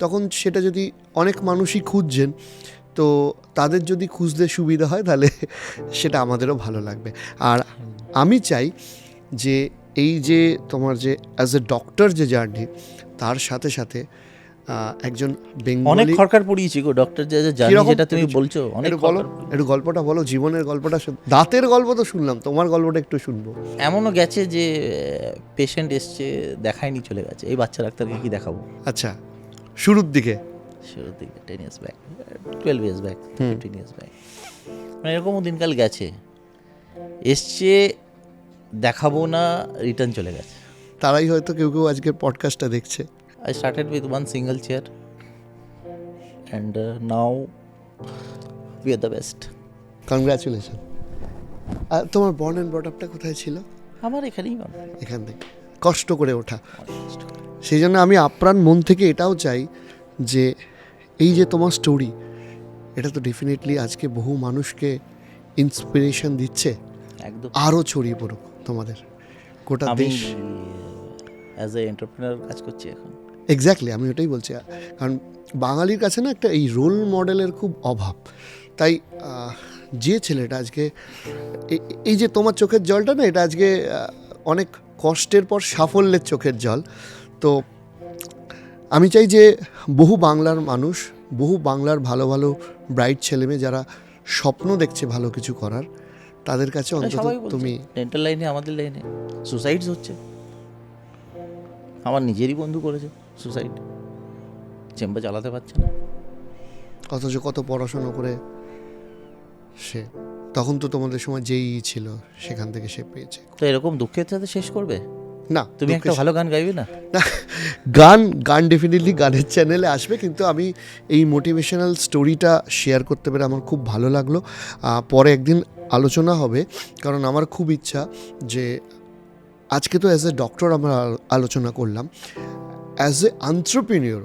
[SPEAKER 2] তখন সেটা যদি অনেক মানুষই খুঁজছেন, তো তাদের যদি খুঁজতে সুবিধা হয় তাহলে সেটা আমাদেরও ভালো লাগবে। আর আমি চাই যে এই যে তোমার যে অ্যাজ এ ডক্টর যে জার্নি, তার সাথে সাথে একজন
[SPEAKER 1] অনেক
[SPEAKER 2] বেঙ্গলি,
[SPEAKER 1] খরকার পড়িয়েছি গো ডক্টর, যে জানি
[SPEAKER 2] কিরকম?
[SPEAKER 1] যেটা তুমি বলছো, অনেক
[SPEAKER 2] একটু বলো, একটু গল্পটা বলো, জীবনের গল্পটা। দাঁতের গল্প তো শুনলাম, তোমার গল্পটা একটু শুনবো।
[SPEAKER 1] এমনও গেছে যে পেশেন্ট এসছে, দেখায়নি, চলে গেছে, এই বাচ্চা ডাক্তারকে কি দেখাবো।
[SPEAKER 2] আচ্ছা, শুরুর দিকে?
[SPEAKER 1] শুরুর দিকে 10 years back, 12 years back, 15 years back, মানে এরকমও দিনকাল গেছে, এসছে, দেখাবো না, রিটার্ন চলে গেছে।
[SPEAKER 2] তারাই হয়তো কেউ কেউ আজকের পডকাস্টটা দেখছে।
[SPEAKER 1] I started with one single chair and now we are the best.
[SPEAKER 2] Congratulation. তোমার বর্ন অ্যান্ড ব্রট আপটা কোথায় ছিল?
[SPEAKER 1] আমার এখানেই বাবা।
[SPEAKER 2] এখান থেকে কষ্ট করে ওঠা। সেই জন্য আমি আপ্রাণ মন থেকে এটাও চাই যে এই যে তোমার স্টোরি, এটা তো ডেফিনেটলি আজকে বহু মানুষকে ইন্সপিরেশন দিচ্ছে,
[SPEAKER 1] একদম।
[SPEAKER 2] আরও ছড়িয়ে পড়ুক তোমাদের গোটা
[SPEAKER 1] আমি
[SPEAKER 2] দেশ।
[SPEAKER 1] অ্যাজ এ এন্টারপ্রেনার কাজ করছি এখন।
[SPEAKER 2] এক্স্যাক্টলি, আমি ওটাই বলছি। কারণ বাঙালির কাছে না একটা এই রোল মডেলের খুব অভাব। তাই যে ছেলেটা আজকে এই যে তোমার চোখের জলটা না, এটা আজকে অনেক কষ্টের পর সাফল্যের চোখের জল। তো আমি চাই যে বহু বাংলার মানুষ, বহু বাংলার ভালো ভালো ব্রাইট ছেলেমেয়ে যারা স্বপ্ন দেখছে ভালো কিছু করার, তাদের কাছে অন্তত তুমি
[SPEAKER 1] ডেন্টাল লাইনে, আমাদের লাইনে সুসাইডস হচ্ছে। আমার নিজেরই বন্ধু করেছে সুসাইড, চেম্বার চালাতে পারছে না।
[SPEAKER 2] অথচ কত পড়াশোনা করে সে, তখন তো তোমাদের সময় যেই ছিল, সেখান থেকে সে পেয়েছে।
[SPEAKER 1] তো এরকম দুঃখের সাথে শেষ করবে?
[SPEAKER 2] না,
[SPEAKER 1] তুমি একটা ভালো গান গাইবে না?
[SPEAKER 2] গান ডেফিনেটলি গানের চ্যানেলে আসবে, কিন্তু আমি এই মোটিভেশনাল স্টোরিটা শেয়ার করতে পেরে আমার খুব ভালো লাগলো। পরে একদিন আলোচনা হবে, কারণ আমার খুব ইচ্ছা যে আজকে তো অ্যাজ এ ডক্টর আমরা আলোচনা করলাম, অ্যাজ এ এন্টারপ্রেনিউর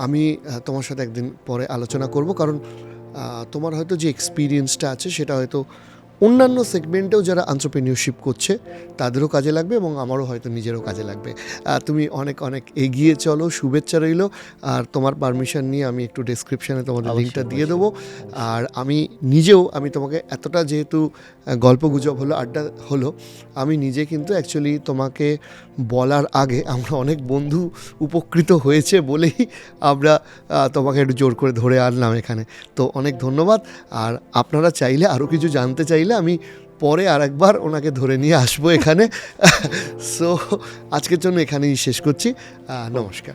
[SPEAKER 2] আমি তোমার সাথে একদিন পরে আলোচনা করব। কারণ তোমার হয়তো যে এক্সপিরিয়েন্সটা আছে সেটা হয়তো অন্যান্য সেগমেন্টেও যারা এন্টারপ্রেনিউরশিপ করছে তাদেরও কাজে লাগবে, এবং আমারও হয়তো নিজেরও কাজে লাগবে। তুমি অনেক অনেক এগিয়ে চলো, শুভেচ্ছা রইল। আর তোমার পারমিশন নিয়ে আমি একটু ডেসক্রিপশানে তোমাদের লিঙ্কটা দিয়ে দেবো। আর আমি নিজেও, আমি তোমাকে এতটা যেহেতু গল্পগুজব হলো, আড্ডা হলো, আমি নিজে কিন্তু অ্যাকচুয়ালি তোমাকে বলার আগে আমরা অনেক বন্ধু উপকৃত হয়েছে বলেই আমরা তোমাকে একটু জোর করে ধরে আনলাম এখানে। তো অনেক ধন্যবাদ। আর আপনারা চাইলে আরও কিছু জানতে চাইলে আমি পরে আরেকবার ওনাকে ধরে নিয়ে আসবো এখানে। সো আজকের জন্য এখানেই শেষ করছি। নমস্কার।